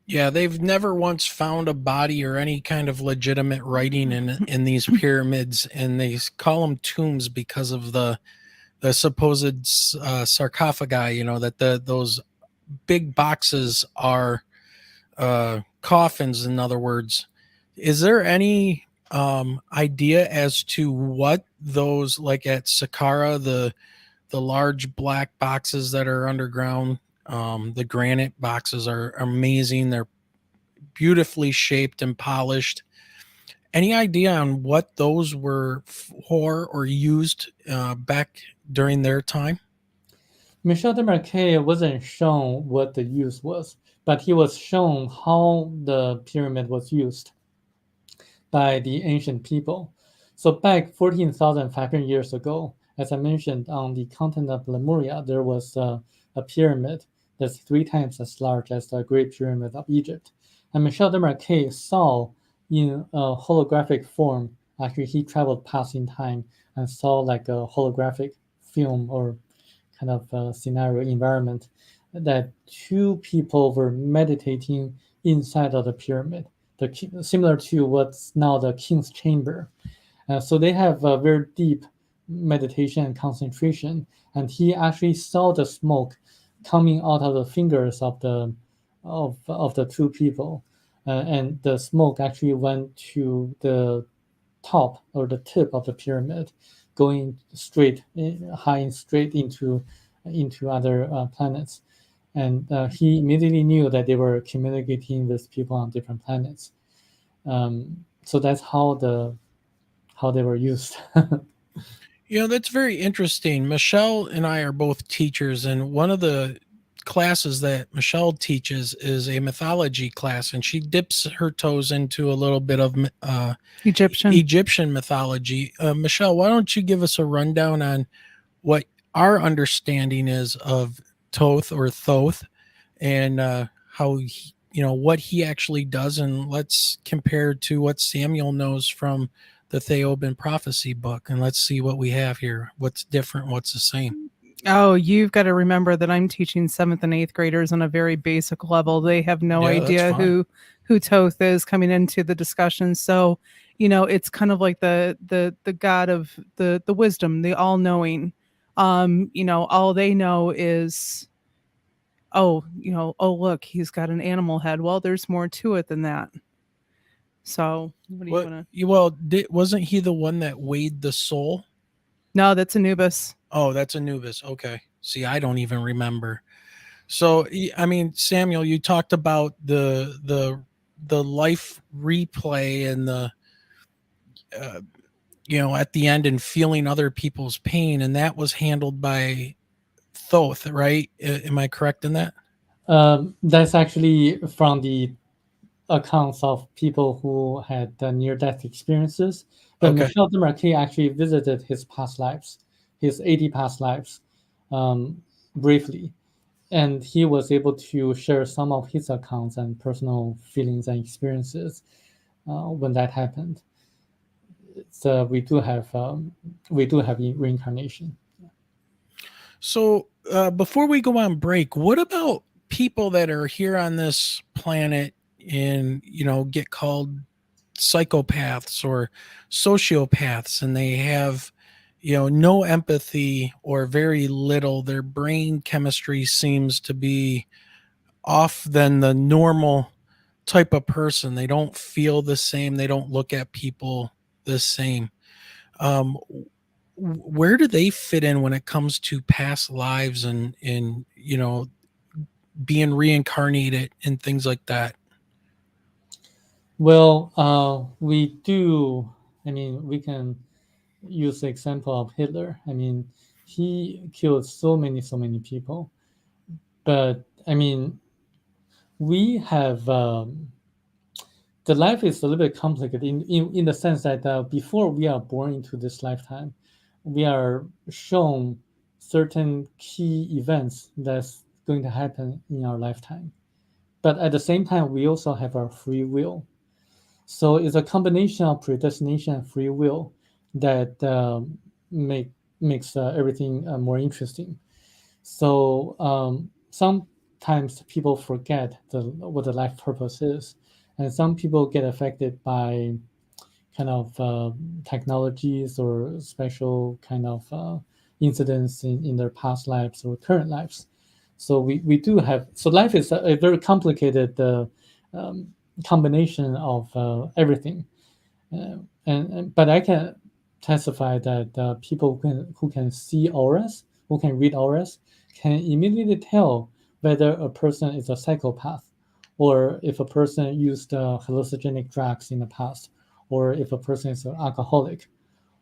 Yeah, they've never once found a body or any kind of legitimate writing in these pyramids, and they call them tombs because of the supposed sarcophagi. You know, that those big boxes are coffins. In other words, is there any idea as to what those, like at Saqqara, the large black boxes that are underground? The granite boxes are amazing. They're beautifully shaped and polished. Any idea on what those were for or used back during their time? Michel Desmarquet wasn't shown what the use was, but he was shown how the pyramid was used by the ancient people. So back 14,500 years ago, as I mentioned, on the continent of Lemuria, there was a pyramid that's 3 times as large as the Great Pyramid of Egypt. And Michel Desmarquet saw in a holographic form, actually he traveled past in time and saw like a holographic film or kind of scenario environment, that 2 people were meditating inside of the pyramid, similar to what's now the king's chamber. So they have a very deep meditation and concentration, and he actually saw the smoke coming out of the fingers of the 2 people, and the smoke actually went to the top or the tip of the pyramid, going straight into other planets. And he immediately knew that they were communicating with people on different planets. So that's how they were used. You know, that's very interesting. Michelle and I are both teachers, and one of the classes that Michelle teaches is a mythology class, and she dips her toes into a little bit of Egyptian mythology. Michelle, why don't you give us a rundown on what our understanding is of Thoth or Thoth, and how what he actually does, and let's compare to what Samuel knows from the Thiaoouba prophecy book, and let's see what we have here. What's different? What's the same? Oh, you've got to remember that I'm teaching 7th and 8th graders on a very basic level. They have no idea who Thoth is coming into the discussion. So, it's kind of like the god of the wisdom, the all-knowing. All they know is, oh, look, he's got an animal head. Well, there's more to it than that. So, what do you want to? Well, wasn't he the one that weighed the soul? No, that's Anubis. Oh, that's Anubis. Okay. See, I don't even remember. So, I mean, Samuel, you talked about the life replay and the at the end and feeling other people's pain, and that was handled by Thoth, right? Am I correct in that? That's actually from the accounts of people who had near-death experiences. But Michel Desmarquet actually visited his past lives, his 80 past lives, briefly. And he was able to share some of his accounts and personal feelings and experiences when that happened. So we do have reincarnation. So before we go on break, what about people that are here on this planet and get called psychopaths or sociopaths, and they have no empathy or very little? Their brain chemistry seems to be off than the normal type of person. They don't feel the same. They don't look at people the same. Where do they fit in when it comes to past lives and being reincarnated and things like that? Well, we do. I mean, we can use the example of Hitler. I mean, he killed so many people. But I mean, we have the life is a little bit complicated in the sense that before we are born into this lifetime, we are shown certain key events that's going to happen in our lifetime. But at the same time, we also have our free will. So it's a combination of predestination and free will that makes everything more interesting. So sometimes people forget what the life purpose is, and some people get affected by kind of technologies or special kind of incidents in their past lives or current lives. So we do have, so life is a very complicated combination of everything. But I can testify that people who can see auras, who can read auras, can immediately tell whether a person is a psychopath, or if a person used hallucinogenic drugs in the past, or if a person is an alcoholic,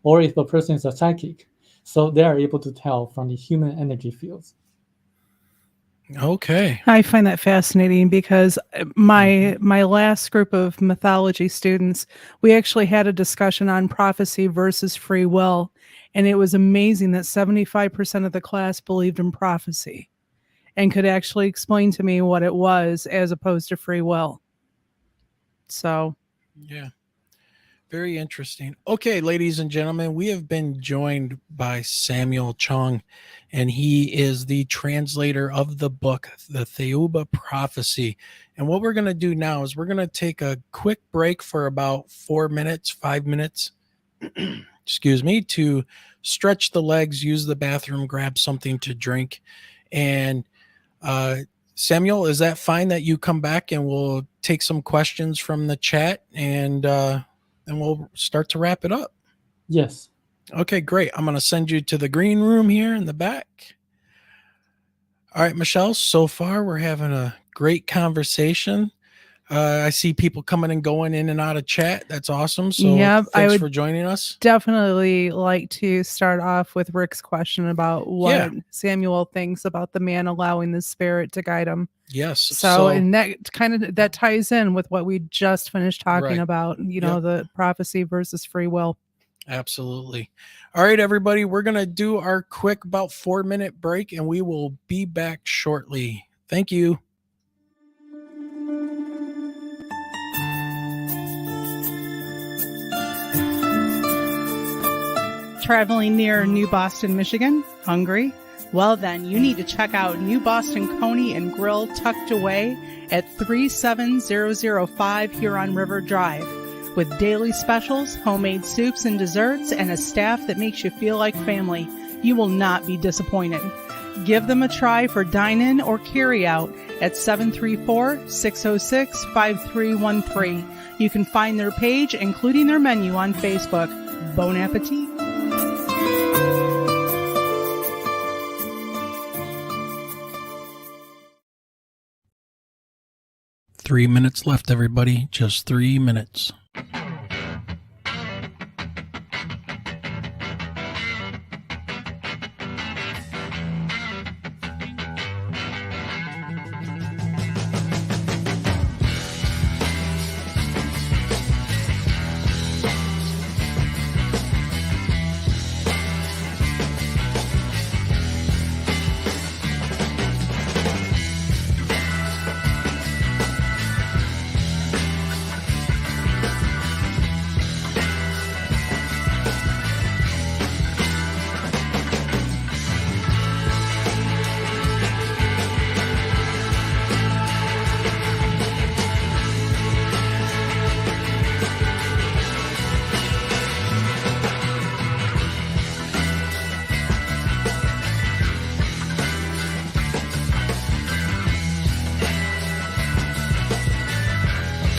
or if a person is a psychic. So they are able to tell from the human energy fields. Okay. I find that fascinating because my last group of mythology students, we actually had a discussion on prophecy versus free will. And it was amazing that 75% of the class believed in prophecy and could actually explain to me what it was as opposed to free will. So, yeah. Very interesting. Okay, ladies and gentlemen, we have been joined by Samuel Chong, and he is the translator of the book, The Thiaoouba Prophecy. And what we're going to do now is we're going to take a quick break for about 5 minutes, excuse me, to stretch the legs, use the bathroom, grab something to drink. And Samuel, is that fine that you come back and we'll take some questions from the chat and we'll start to wrap it up? Yes. Okay, great. I'm going to send you to the green room here in the back. All right, Michelle, so far we're having a great conversation. I see people coming and going in and out of chat. That's awesome. So Yep, I thanks would for joining us. definitely like to start off with Rick's question about what Samuel thinks about the man allowing the spirit to guide him. Yes. So and that ties in with what we just finished talking Right. about, the prophecy versus free will. Absolutely. All right, everybody, we're going to do our quick about 4-minute break and we will be back shortly. Thank you. Traveling near New Boston, Michigan? Hungry? Well, then you need to check out New Boston Coney and Grill tucked away at 37005 Huron River Drive. With daily specials, homemade soups and desserts, and a staff that makes you feel like family, you will not be disappointed. Give them a try for dine-in or carry-out at 734-606-5313. You can find their page, including their menu, on Facebook. Bon appetit! Three minutes left, everybody. Just 3 minutes.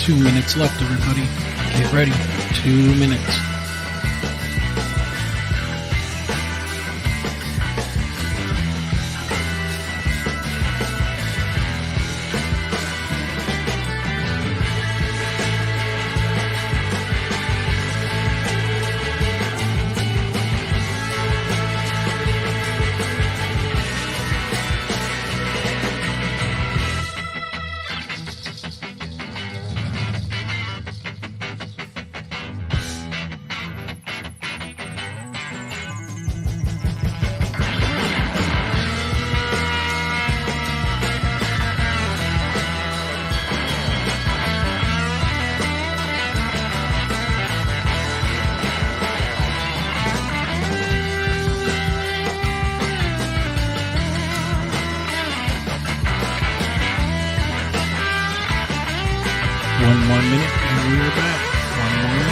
Two minutes left, everybody. Get ready. 2 minutes. One more minute and we are back. One more minute.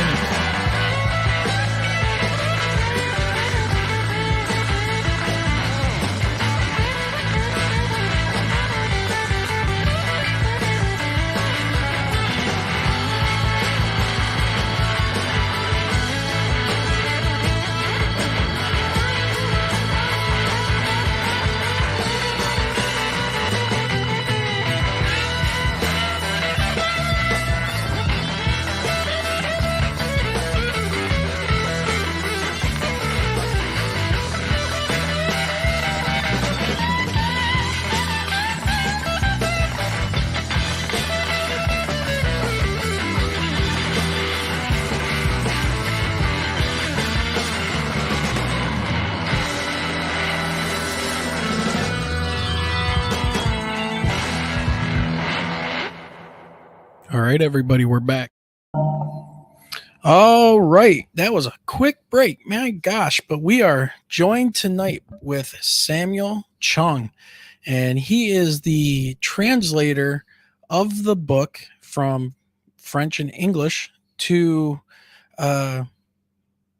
All right, everybody, we're back. All right, that was a quick break. My gosh, but we are joined tonight with Samuel Chong, and he is the translator of the book from French and English to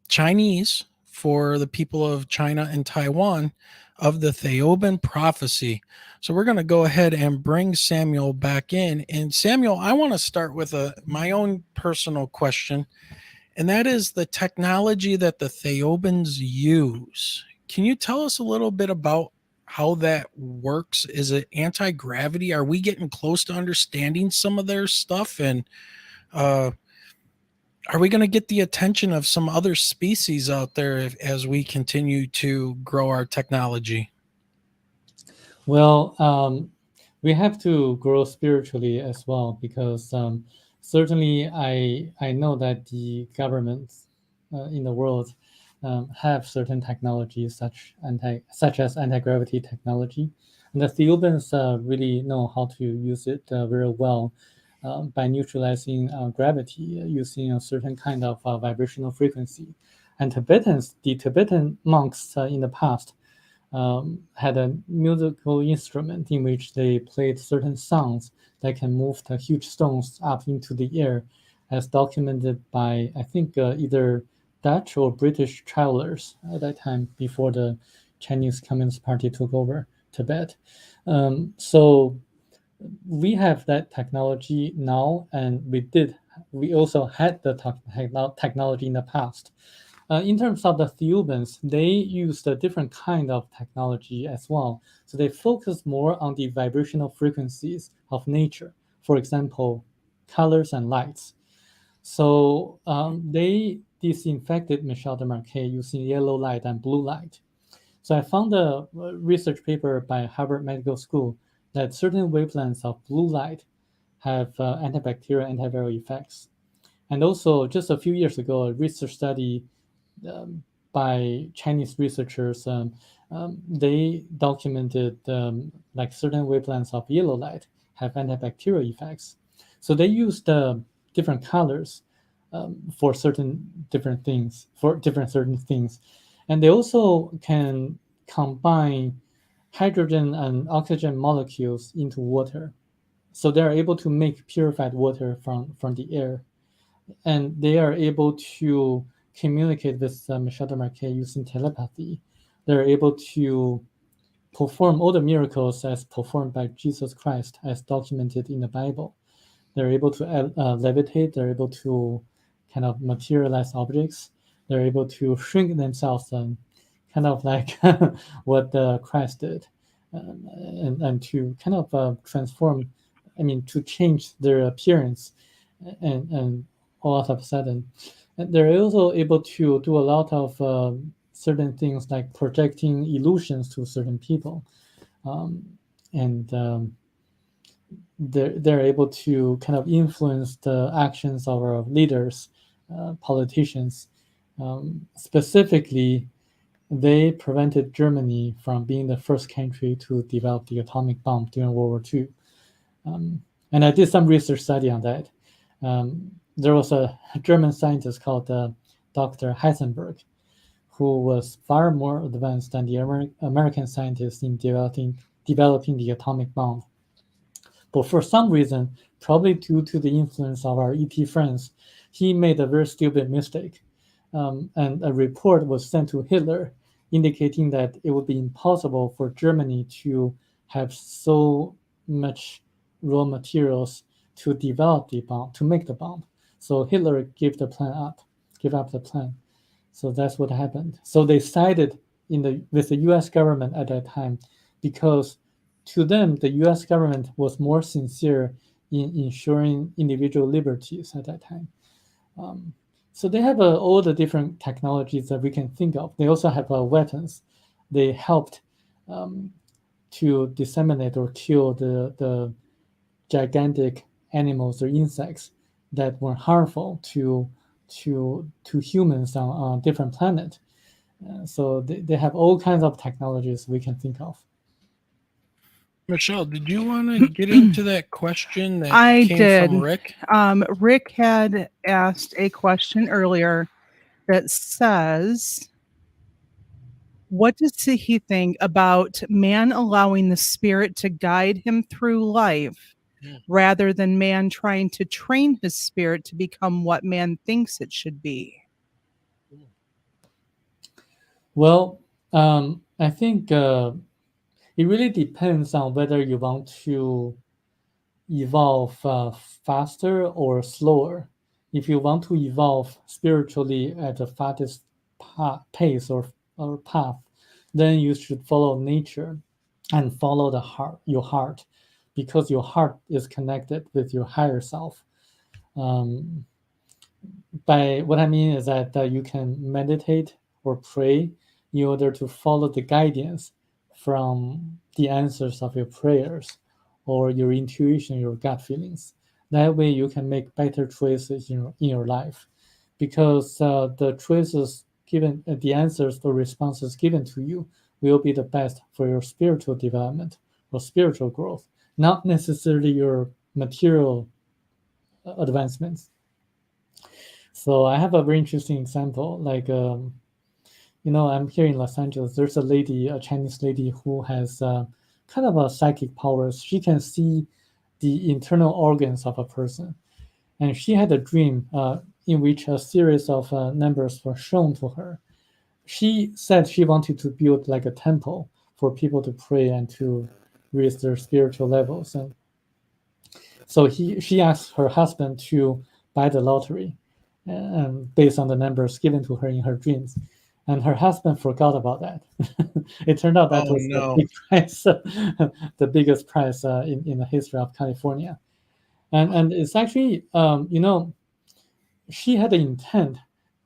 Chinese for the people of China and Taiwan of the Thiaoouba prophecy. So we're going to go ahead and bring Samuel back in. And Samuel, I want to start with my own personal question, and that is the technology that the Thiaoubans use. Can you tell us a little bit about how that works? Is it anti-gravity? Are we getting close to understanding some of their stuff? And are we going to get the attention of some other species out there as we continue to grow our technology? Well, we have to grow spiritually as well, because certainly I know that the governments in the world have certain technologies such as anti-gravity technology, and the Thiaoubans really know how to use it very well by neutralizing gravity using a certain kind of vibrational frequency. And the Tibetan monks in the past had a musical instrument in which they played certain sounds that can move the huge stones up into the air, as documented by, I think, either Dutch or British travelers at that time before the Chinese Communist Party took over Tibet. So we have that technology now, and we also had the technology in the past. In terms of the Thiaoubans, they used a different kind of technology as well. So they focus more on the vibrational frequencies of nature, for example, colors and lights. So they disinfected Michel Desmarquet using yellow light and blue light. So I found a research paper by Harvard Medical School that certain wavelengths of blue light have antibacterial, antiviral effects. And also, just a few years ago, a research study by Chinese researchers, they documented like certain wavelengths of yellow light have antibacterial effects. So they used different colors for certain things, and they also can combine hydrogen and oxygen molecules into water. So they are able to make purified water from the air, and they are able to communicate with Michel Desmarquet using telepathy. They're able to perform all the miracles as performed by Jesus Christ, as documented in the Bible. They're able to levitate. They're able to kind of materialize objects. They're able to shrink themselves, kind of like what Christ did, and to kind of transform. I mean, to change their appearance, and all of a sudden. And they're also able to do a lot of certain things like projecting illusions to certain people, and they're able to kind of influence the actions of our leaders, politicians. Specifically, they prevented Germany from being the first country to develop the atomic bomb during World War II. And I did some research study on that. There was a German scientist called Dr. Heisenberg, who was far more advanced than the American scientists in developing the atomic bomb. But for some reason, probably due to the influence of our ET friends, he made a very stupid mistake. And a report was sent to Hitler indicating that it would be impossible for Germany to have so much raw materials to develop the bomb, to make the bomb. So Hitler gave up the plan. So that's what happened. So they sided with the U.S. government at that time, because to them, the U.S. government was more sincere in ensuring individual liberties at that time. So they have all the different technologies that we can think of. They also have weapons. They helped to disseminate or kill the gigantic animals or insects that were harmful to humans on different planets. So they have all kinds of technologies we can think of. Michelle, did you want to get into that question that came from Rick? Rick had asked a question earlier that says, what does he think about man allowing the spirit to guide him through life rather than man trying to train his spirit to become what man thinks it should be? Well, I think it really depends on whether you want to evolve faster or slower. If you want to evolve spiritually at the fastest pace or path, then you should follow nature and follow your heart, because your heart is connected with your higher self. By what I mean is that you can meditate or pray in order to follow the guidance from the answers of your prayers or your intuition, your gut feelings. That way you can make better choices in your life, because the choices given, the answers, the responses given to you will be the best for your spiritual development or spiritual growth, not necessarily your material advancements. So I have a very interesting example. Like, I'm here in Los Angeles. There's a lady, a Chinese lady, who has kind of a psychic powers. She can see the internal organs of a person. And she had a dream in which a series of numbers were shown to her. She said she wanted to build like a temple for people to pray and to raise their spiritual levels. And so she asked her husband to buy the lottery based on the numbers given to her in her dreams. And her husband forgot about that. It turned out that was the big prize, the biggest prize in the history of California. And it's actually, she had the intent,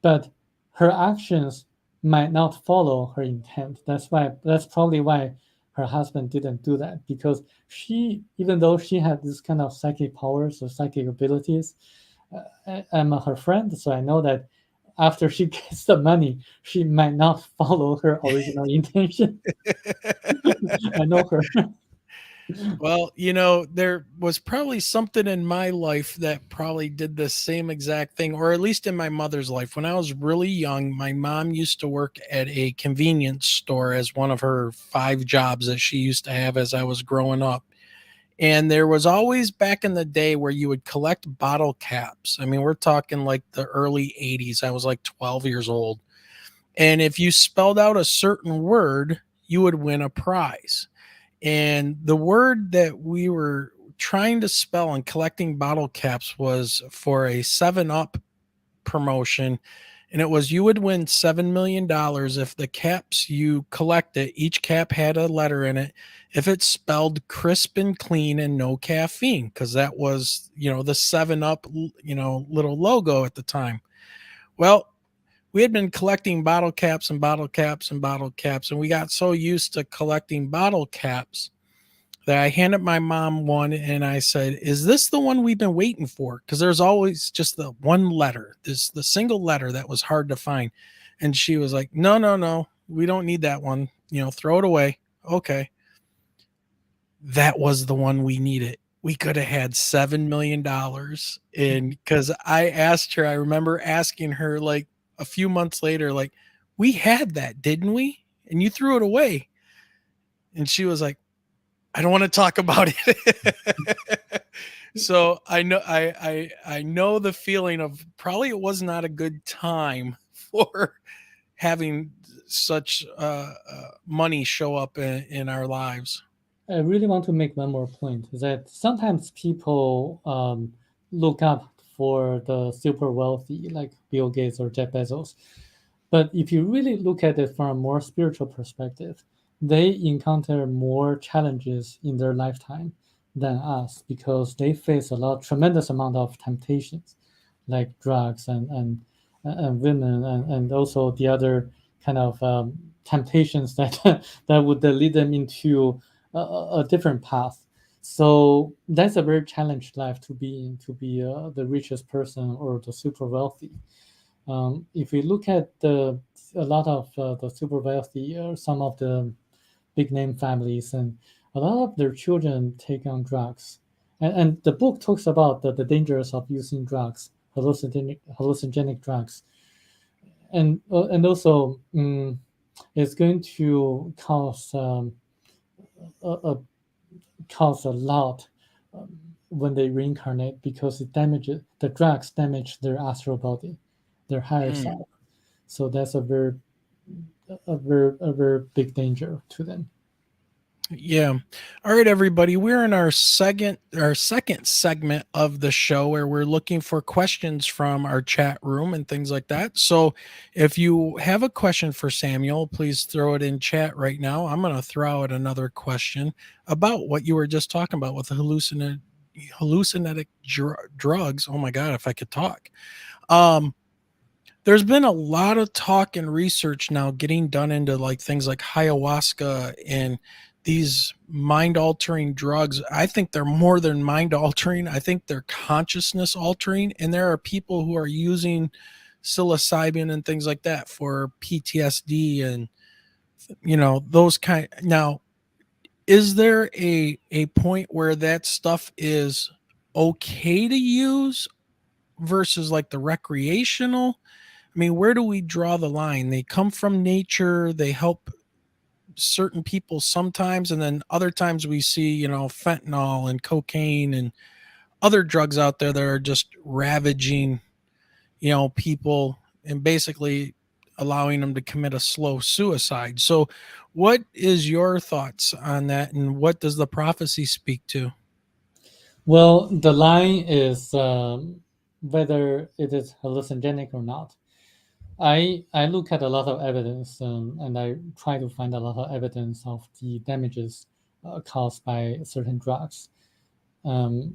but her actions might not follow her intent. That's probably why her husband didn't do that, because she, even though she had this kind of psychic powers or psychic abilities, I'm her friend, so I know that after she gets the money, she might not follow her original intention. I know her. Well, there was probably something in my life that probably did the same exact thing, or at least in my mother's life. When I was really young, my mom used to work at a convenience store as one of her 5 jobs that she used to have as I was growing up. And there was always, back in the day, where you would collect bottle caps. I mean, we're talking like the early 80s. I was like 12 years old. And if you spelled out a certain word, you would win a prize. And the word that we were trying to spell and collecting bottle caps was for a 7-Up promotion. And it was, you would win $7 million if the caps you collected, each cap had a letter in it, if it's spelled crisp and clean and no caffeine, because that was, the 7-Up, little logo at the time. Well, we had been collecting bottle caps and bottle caps and bottle caps, and we got so used to collecting bottle caps that I handed my mom one and I said, "Is this the one we've been waiting for?" Because there's always just the one letter, the single letter that was hard to find. And she was like, No, we don't need that one. Throw it away. Okay. That was the one we needed. We could have had $7 million. And because I asked her, I remember asking her like a few months later, like, we had that, didn't we? And you threw it away. And she was like, I don't want to talk about it. So I know the feeling of, probably it was not a good time for having such money show up in our lives. I really want to make one more point, is that sometimes people look up for the super wealthy, like Bill Gates or Jeff Bezos. But if you really look at it from a more spiritual perspective, they encounter more challenges in their lifetime than us, because they face tremendous amount of temptations, like drugs and women, and also the other kind of temptations that that would lead them into a different path. So that's a very challenged life to be in, to be the richest person or the super wealthy. If we look at a lot of the super wealthy, or some of the big name families, and a lot of their children take on drugs. And the book talks about the dangers of using drugs, hallucinogenic drugs. And also it's going to cause a lot when they reincarnate, because the drugs damage their astral body, their higher self. So that's a very big danger to them. Yeah. All right, everybody. We're in our second segment of the show where we're looking for questions from our chat room and things like that. So if you have a question for Samuel, please throw it in chat right now. I'm going to throw out another question about what you were just talking about with the hallucinatic drugs. Oh my God, if I could talk. There's been a lot of talk and research now getting done into like things like ayahuasca and these mind altering drugs. I think they're more than mind altering. I think they're consciousness altering. And there are people who are using psilocybin and things like that for PTSD and, those kind. Now, is there a point where that stuff is okay to use versus like the recreational? I mean, where do we draw the line? They come from nature, they help certain people sometimes, and then other times we see, fentanyl and cocaine and other drugs out there that are just ravaging, people and basically allowing them to commit a slow suicide. So, what is your thoughts on that, and what does the prophecy speak to? Well, the line is whether it is hallucinogenic or not. I look at a lot of evidence and I try to find a lot of evidence of the damages caused by certain drugs. Aura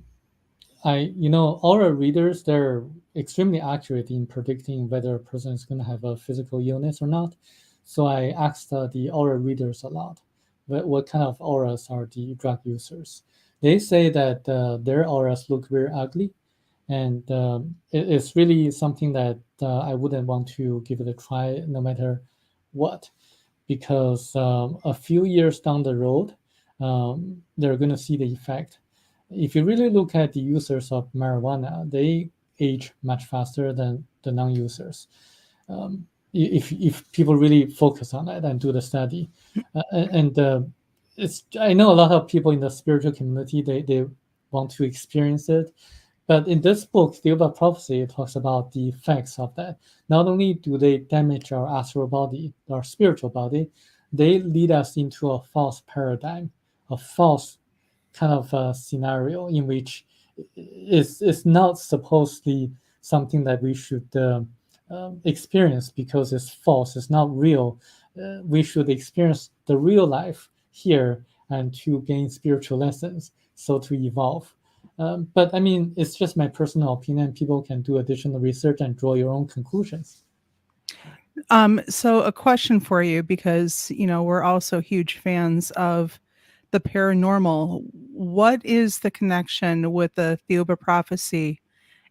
readers, they're extremely accurate in predicting whether a person is going to have a physical illness or not. So I asked the aura readers a lot, what kind of auras are the drug users? They say that their auras look very ugly, and it's really something that I wouldn't want to give it a try no matter what, because a few years down the road, they're going to see the effect. If you really look at the users of marijuana, they age much faster than the non-users. If people really focus on it and do the study, I know a lot of people in the spiritual community, they want to experience it. But in this book, Thiaoouba Prophecy, talks about the effects of that. Not only do they damage our astral body, our spiritual body, they lead us into a false paradigm, a false kind of a scenario in which it's not supposedly something that we should experience because it's false, it's not real. We should experience the real life here and to gain spiritual lessons, so to evolve. But I mean, it's just my personal opinion. People can do additional research and draw your own conclusions. So a question for you, because, we're also huge fans of the paranormal. What is the connection with the Thiaoouba prophecy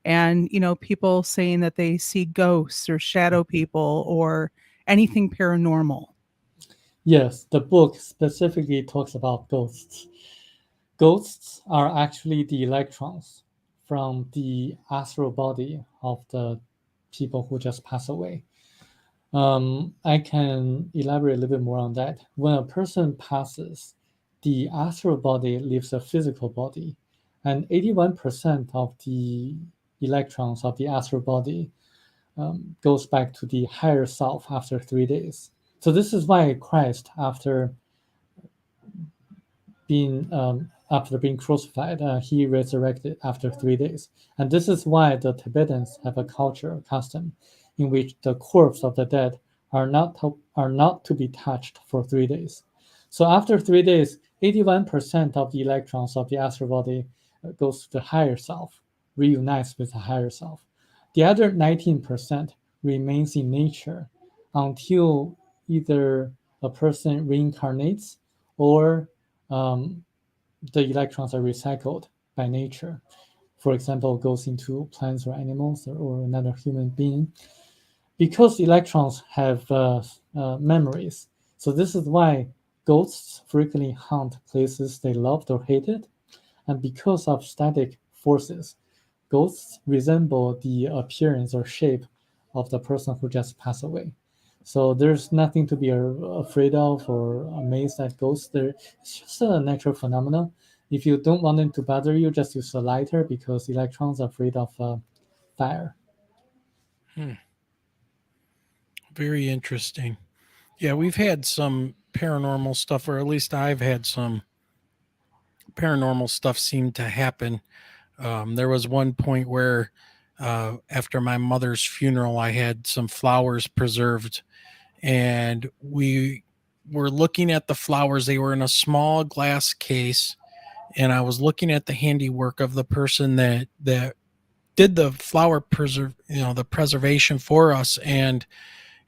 and, people saying that they see ghosts or shadow people or anything paranormal? Yes, the book specifically talks about ghosts. Ghosts are actually the electrons from the astral body of the people who just passed away. I can elaborate a little bit more on that. When a person passes, the astral body leaves a physical body, and 81% of the electrons of the astral body goes back to the higher self after 3 days. So this is why Christ, after being crucified, he resurrected after 3 days. And this is why the Tibetans have a culture, a custom, in which the corpse of the dead are not to be touched for 3 days. So after 3 days, 81% of the electrons of the astral body goes to the higher self, reunites with the higher self. The other 19% remains in nature until either a person reincarnates or the electrons are recycled by nature. For example, goes into plants or animals or another human being. Because electrons have memories, so this is why ghosts frequently haunt places they loved or hated. And because of static forces, ghosts resemble the appearance or shape of the person who just passed away. So there's nothing to be afraid of or amazed at ghosts. It's just a natural phenomenon. If you don't want them to bother you, just use a lighter, because electrons are afraid of fire. Very interesting. Yeah, we've had some paranormal stuff, or at least I've had some paranormal stuff seem to happen. There was one point where after my mother's funeral, I had some flowers preserved, and we were looking at the flowers. They were in a small glass case, and I was looking at the handiwork of the person that did the flower the preservation for us. And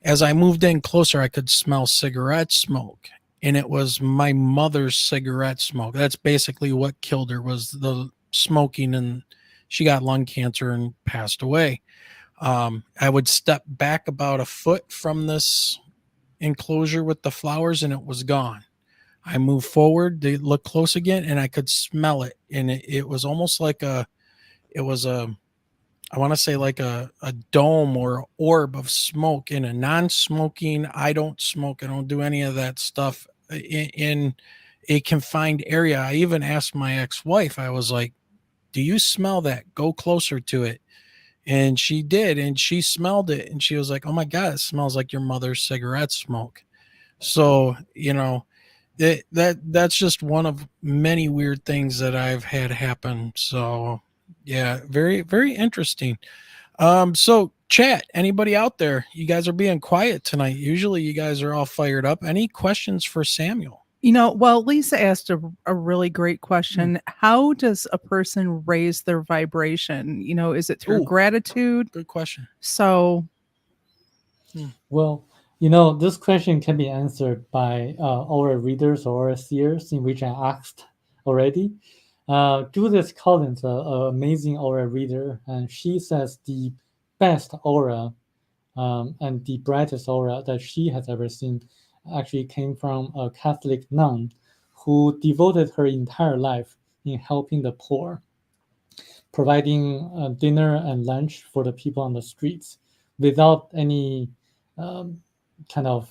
as I moved in closer, I could smell cigarette smoke, and it was my mother's cigarette smoke. That's basically what killed her, was the smoking, and she got lung cancer and passed away. I would step back about a foot from this enclosure with the flowers, and it was gone. I moved forward to look close again, and I could smell it. And it was almost like I want to say like a dome or orb of smoke in a non-smoking, I don't smoke, I don't do any of that stuff, in a confined area. I even asked my ex-wife, I was like, do you smell that? Go closer to it. And she did, and she smelled it, and she was like, oh my God, it smells like your mother's cigarette smoke. So, that's just one of many weird things that I've had happen. So yeah, very, very interesting. So chat, anybody out there, you guys are being quiet tonight. Usually you guys are all fired up. Any questions for Samuel? Well, Lisa asked a really great question. How does a person raise their vibration? Is it through gratitude? Good question. So, Well, this question can be answered by our readers or our seers, in which I asked already. Judith Collins, an amazing aura reader, and she says the best aura and the brightest aura that she has ever seen actually came from a Catholic nun who devoted her entire life in helping the poor, providing dinner and lunch for the people on the streets without any kind of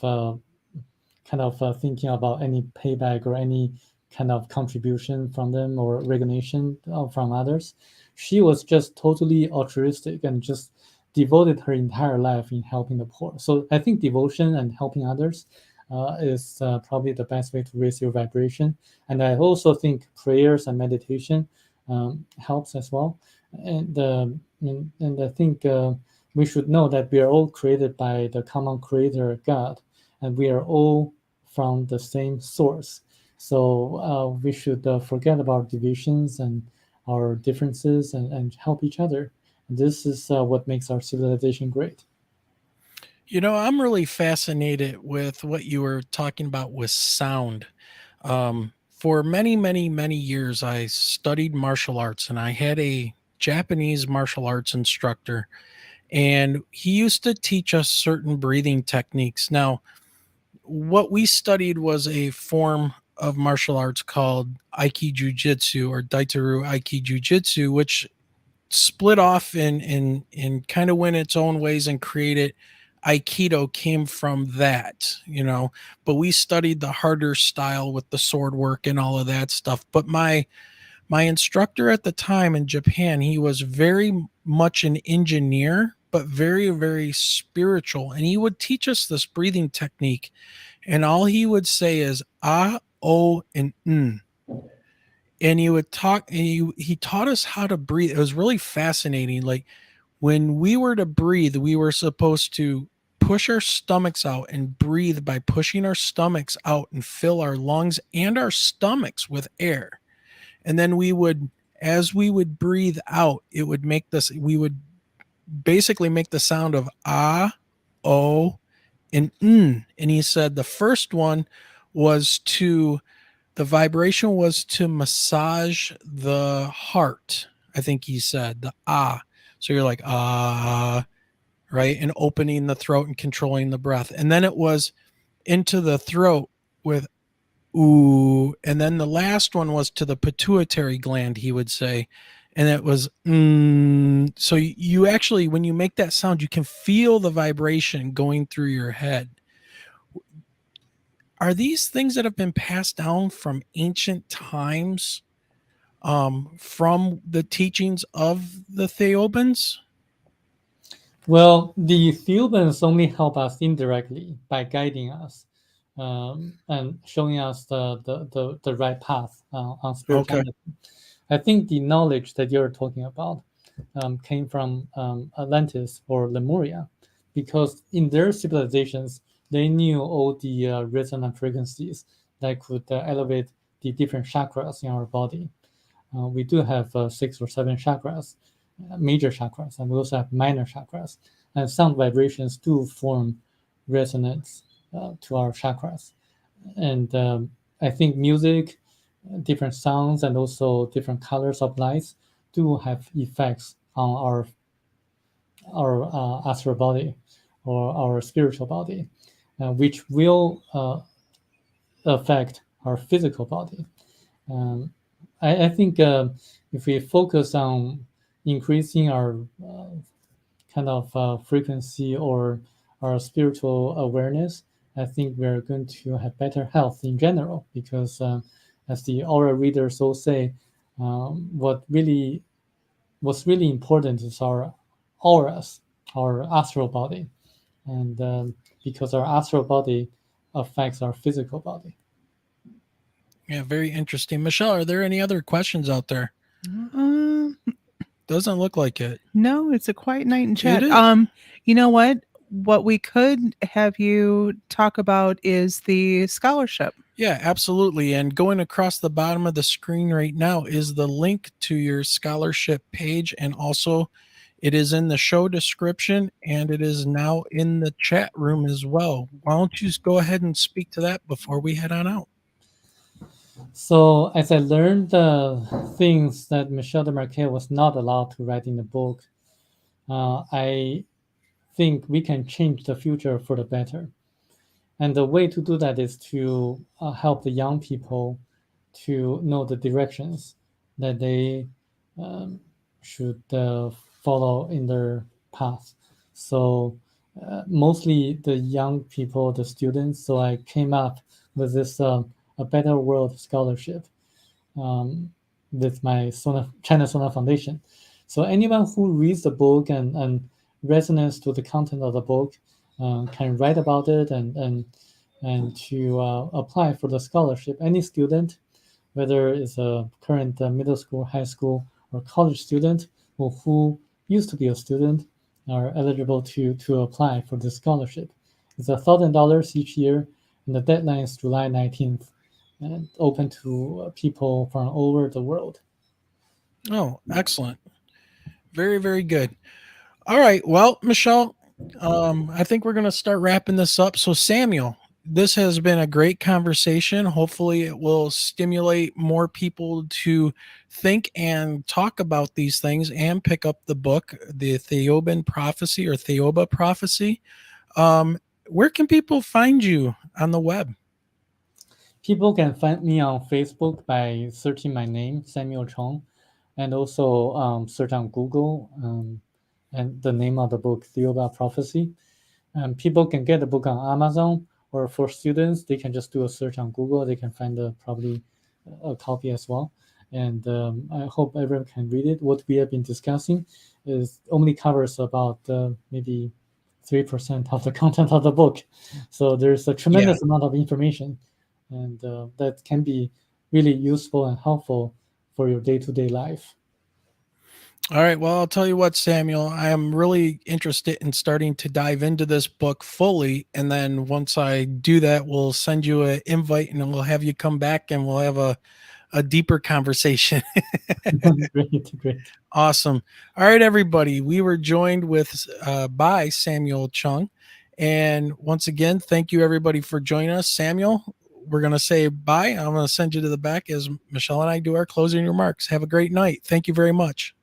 thinking about any payback or any kind of contribution from them or recognition from others. She was just totally altruistic and just devoted her entire life in helping the poor. So I think devotion and helping others is probably the best way to raise your vibration. And I also think prayers and meditation helps as well. And I think we should know that we are all created by the common creator, God, and we are all from the same source. So we should forget about divisions and our differences and help each other. This is what makes our civilization great. I'm really fascinated with what you were talking about with sound. For many, many, many years, I studied martial arts, and I had a Japanese martial arts instructor, and he used to teach us certain breathing techniques. Now, what we studied was a form of martial arts called Aiki Jiu-Jitsu, or Daitaru Aiki Jiu-Jitsu, which split off and kind of went its own ways and created Aikido, came from that, but we studied the harder style with the sword work and all of that stuff. But my instructor at the time in Japan, he was very much an engineer, but very, very spiritual. And he would teach us this breathing technique. And all he would say is ah, oh, and n. And he would talk, and he taught us how to breathe. It was really fascinating. Like, when we were to breathe, we were supposed to push our stomachs out and breathe by pushing our stomachs out and fill our lungs and our stomachs with air. And then as we would breathe out, it would we would basically make the sound of ah, oh, and n. And he said the first one was the vibration was to massage the heart. I think he said the ah. So you're like, ah, right? And opening the throat and controlling the breath. And then it was into the throat with ooh. And then the last one was to the pituitary gland, he would say. And it was, so you actually, when you make that sound, you can feel the vibration going through your head. Are these things that have been passed down from ancient times, from the teachings of the Thiaoubans? Well, the Thiaoubans only help us indirectly by guiding us. and showing us the right path on spirituality. I think the knowledge that you're talking about came from Atlantis or Lemuria, because in their civilizations, they knew all the resonant frequencies that could elevate the different chakras in our body. We do have 6 or 7 chakras, major chakras, and we also have minor chakras. And sound vibrations do form resonance to our chakras. And I think music, different sounds, and also different colors of lights do have effects on our astral body or our spiritual body, which will affect our physical body. I think if we focus on increasing our kind of frequency or our spiritual awareness, I think we're going to have better health in general, because as the aura readers all say, what's really important is our auras, our astral body, and because our astral body affects our physical body. Yeah, very interesting. Michelle, are there any other questions out there? Doesn't look like it. No, it's a quiet night in chat. It is. You know what? What we could have you talk about is the scholarship. Yeah, absolutely. And going across the bottom of the screen right now is the link to your scholarship page. And also it is in the show description, and it is now in the chat room as well. Why don't you just go ahead and speak to that before we head on out? So as I learned the things that Michel Desmarquet was not allowed to write in the book, I think we can change the future for the better. And the way to do that is to help the young people to know the directions that they should follow in their path. So mostly the young people, the students. So I came up with this A Better World scholarship with my China Sona Foundation. So anyone who reads the book and resonates to the content of the book can write about it and to apply for the scholarship. Any student, whether it's a current middle school, high school, or college student, or who used to be a student, are eligible to apply for the scholarship. It's $1,000 each year, and the deadline is July 19th, and open to people from all over the world. Oh, excellent. Very, very good. All right. Well, Michelle, I think we're going to start wrapping this up. So Samuel, this has been a great conversation. Hopefully it will stimulate more people to think and talk about these things and pick up the book, the Thiaoouba Prophecy or Thiaoouba Prophecy. Where can people find you on the web? People can find me on Facebook by searching my name, Samuel Chong, and also search on Google and the name of the book, Thiaoouba Prophecy. People can get the book on Amazon, or for students, they can just do a search on Google. They can find probably a copy as well. And I hope everyone can read it. What we have been discussing is only covers about maybe 3% of the content of the book. So there's a tremendous amount of information, and that can be really useful and helpful for your day-to-day life. All right. Well, I'll tell you what, Samuel, I am really interested in starting to dive into this book fully. And then once I do that, we'll send you an invite and we'll have you come back and we'll have a deeper conversation. Great. Awesome. All right, everybody. We were joined with by Samuel Chong. And once again, thank you, everybody, for joining us. Samuel, we're going to say bye. I'm going to send you to the back as Michelle and I do our closing remarks. Have a great night. Thank you very much.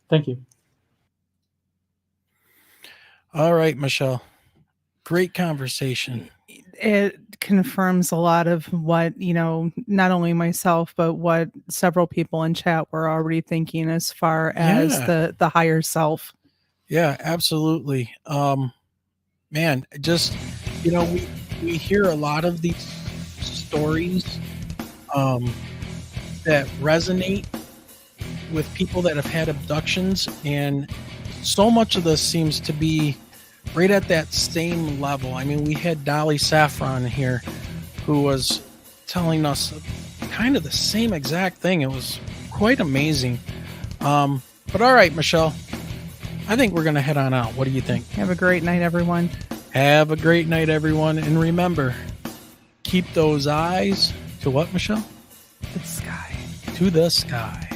Thank you. All right, Michelle. Great conversation. It confirms a lot of what, not only myself, but what several people in chat were already thinking as far as the higher self. Yeah, absolutely. Man, just, we hear a lot of these stories that resonate with people that have had abductions, and so much of this seems to be right at that same level. I mean, we had Dolly Saffron here who was telling us kind of the same exact thing. It was quite amazing. But all right, Michelle, I think we're going to head on out. What do you think? Have a great night, everyone. Have a great night, everyone. And remember, keep those eyes to what, Michelle? The sky. To the sky.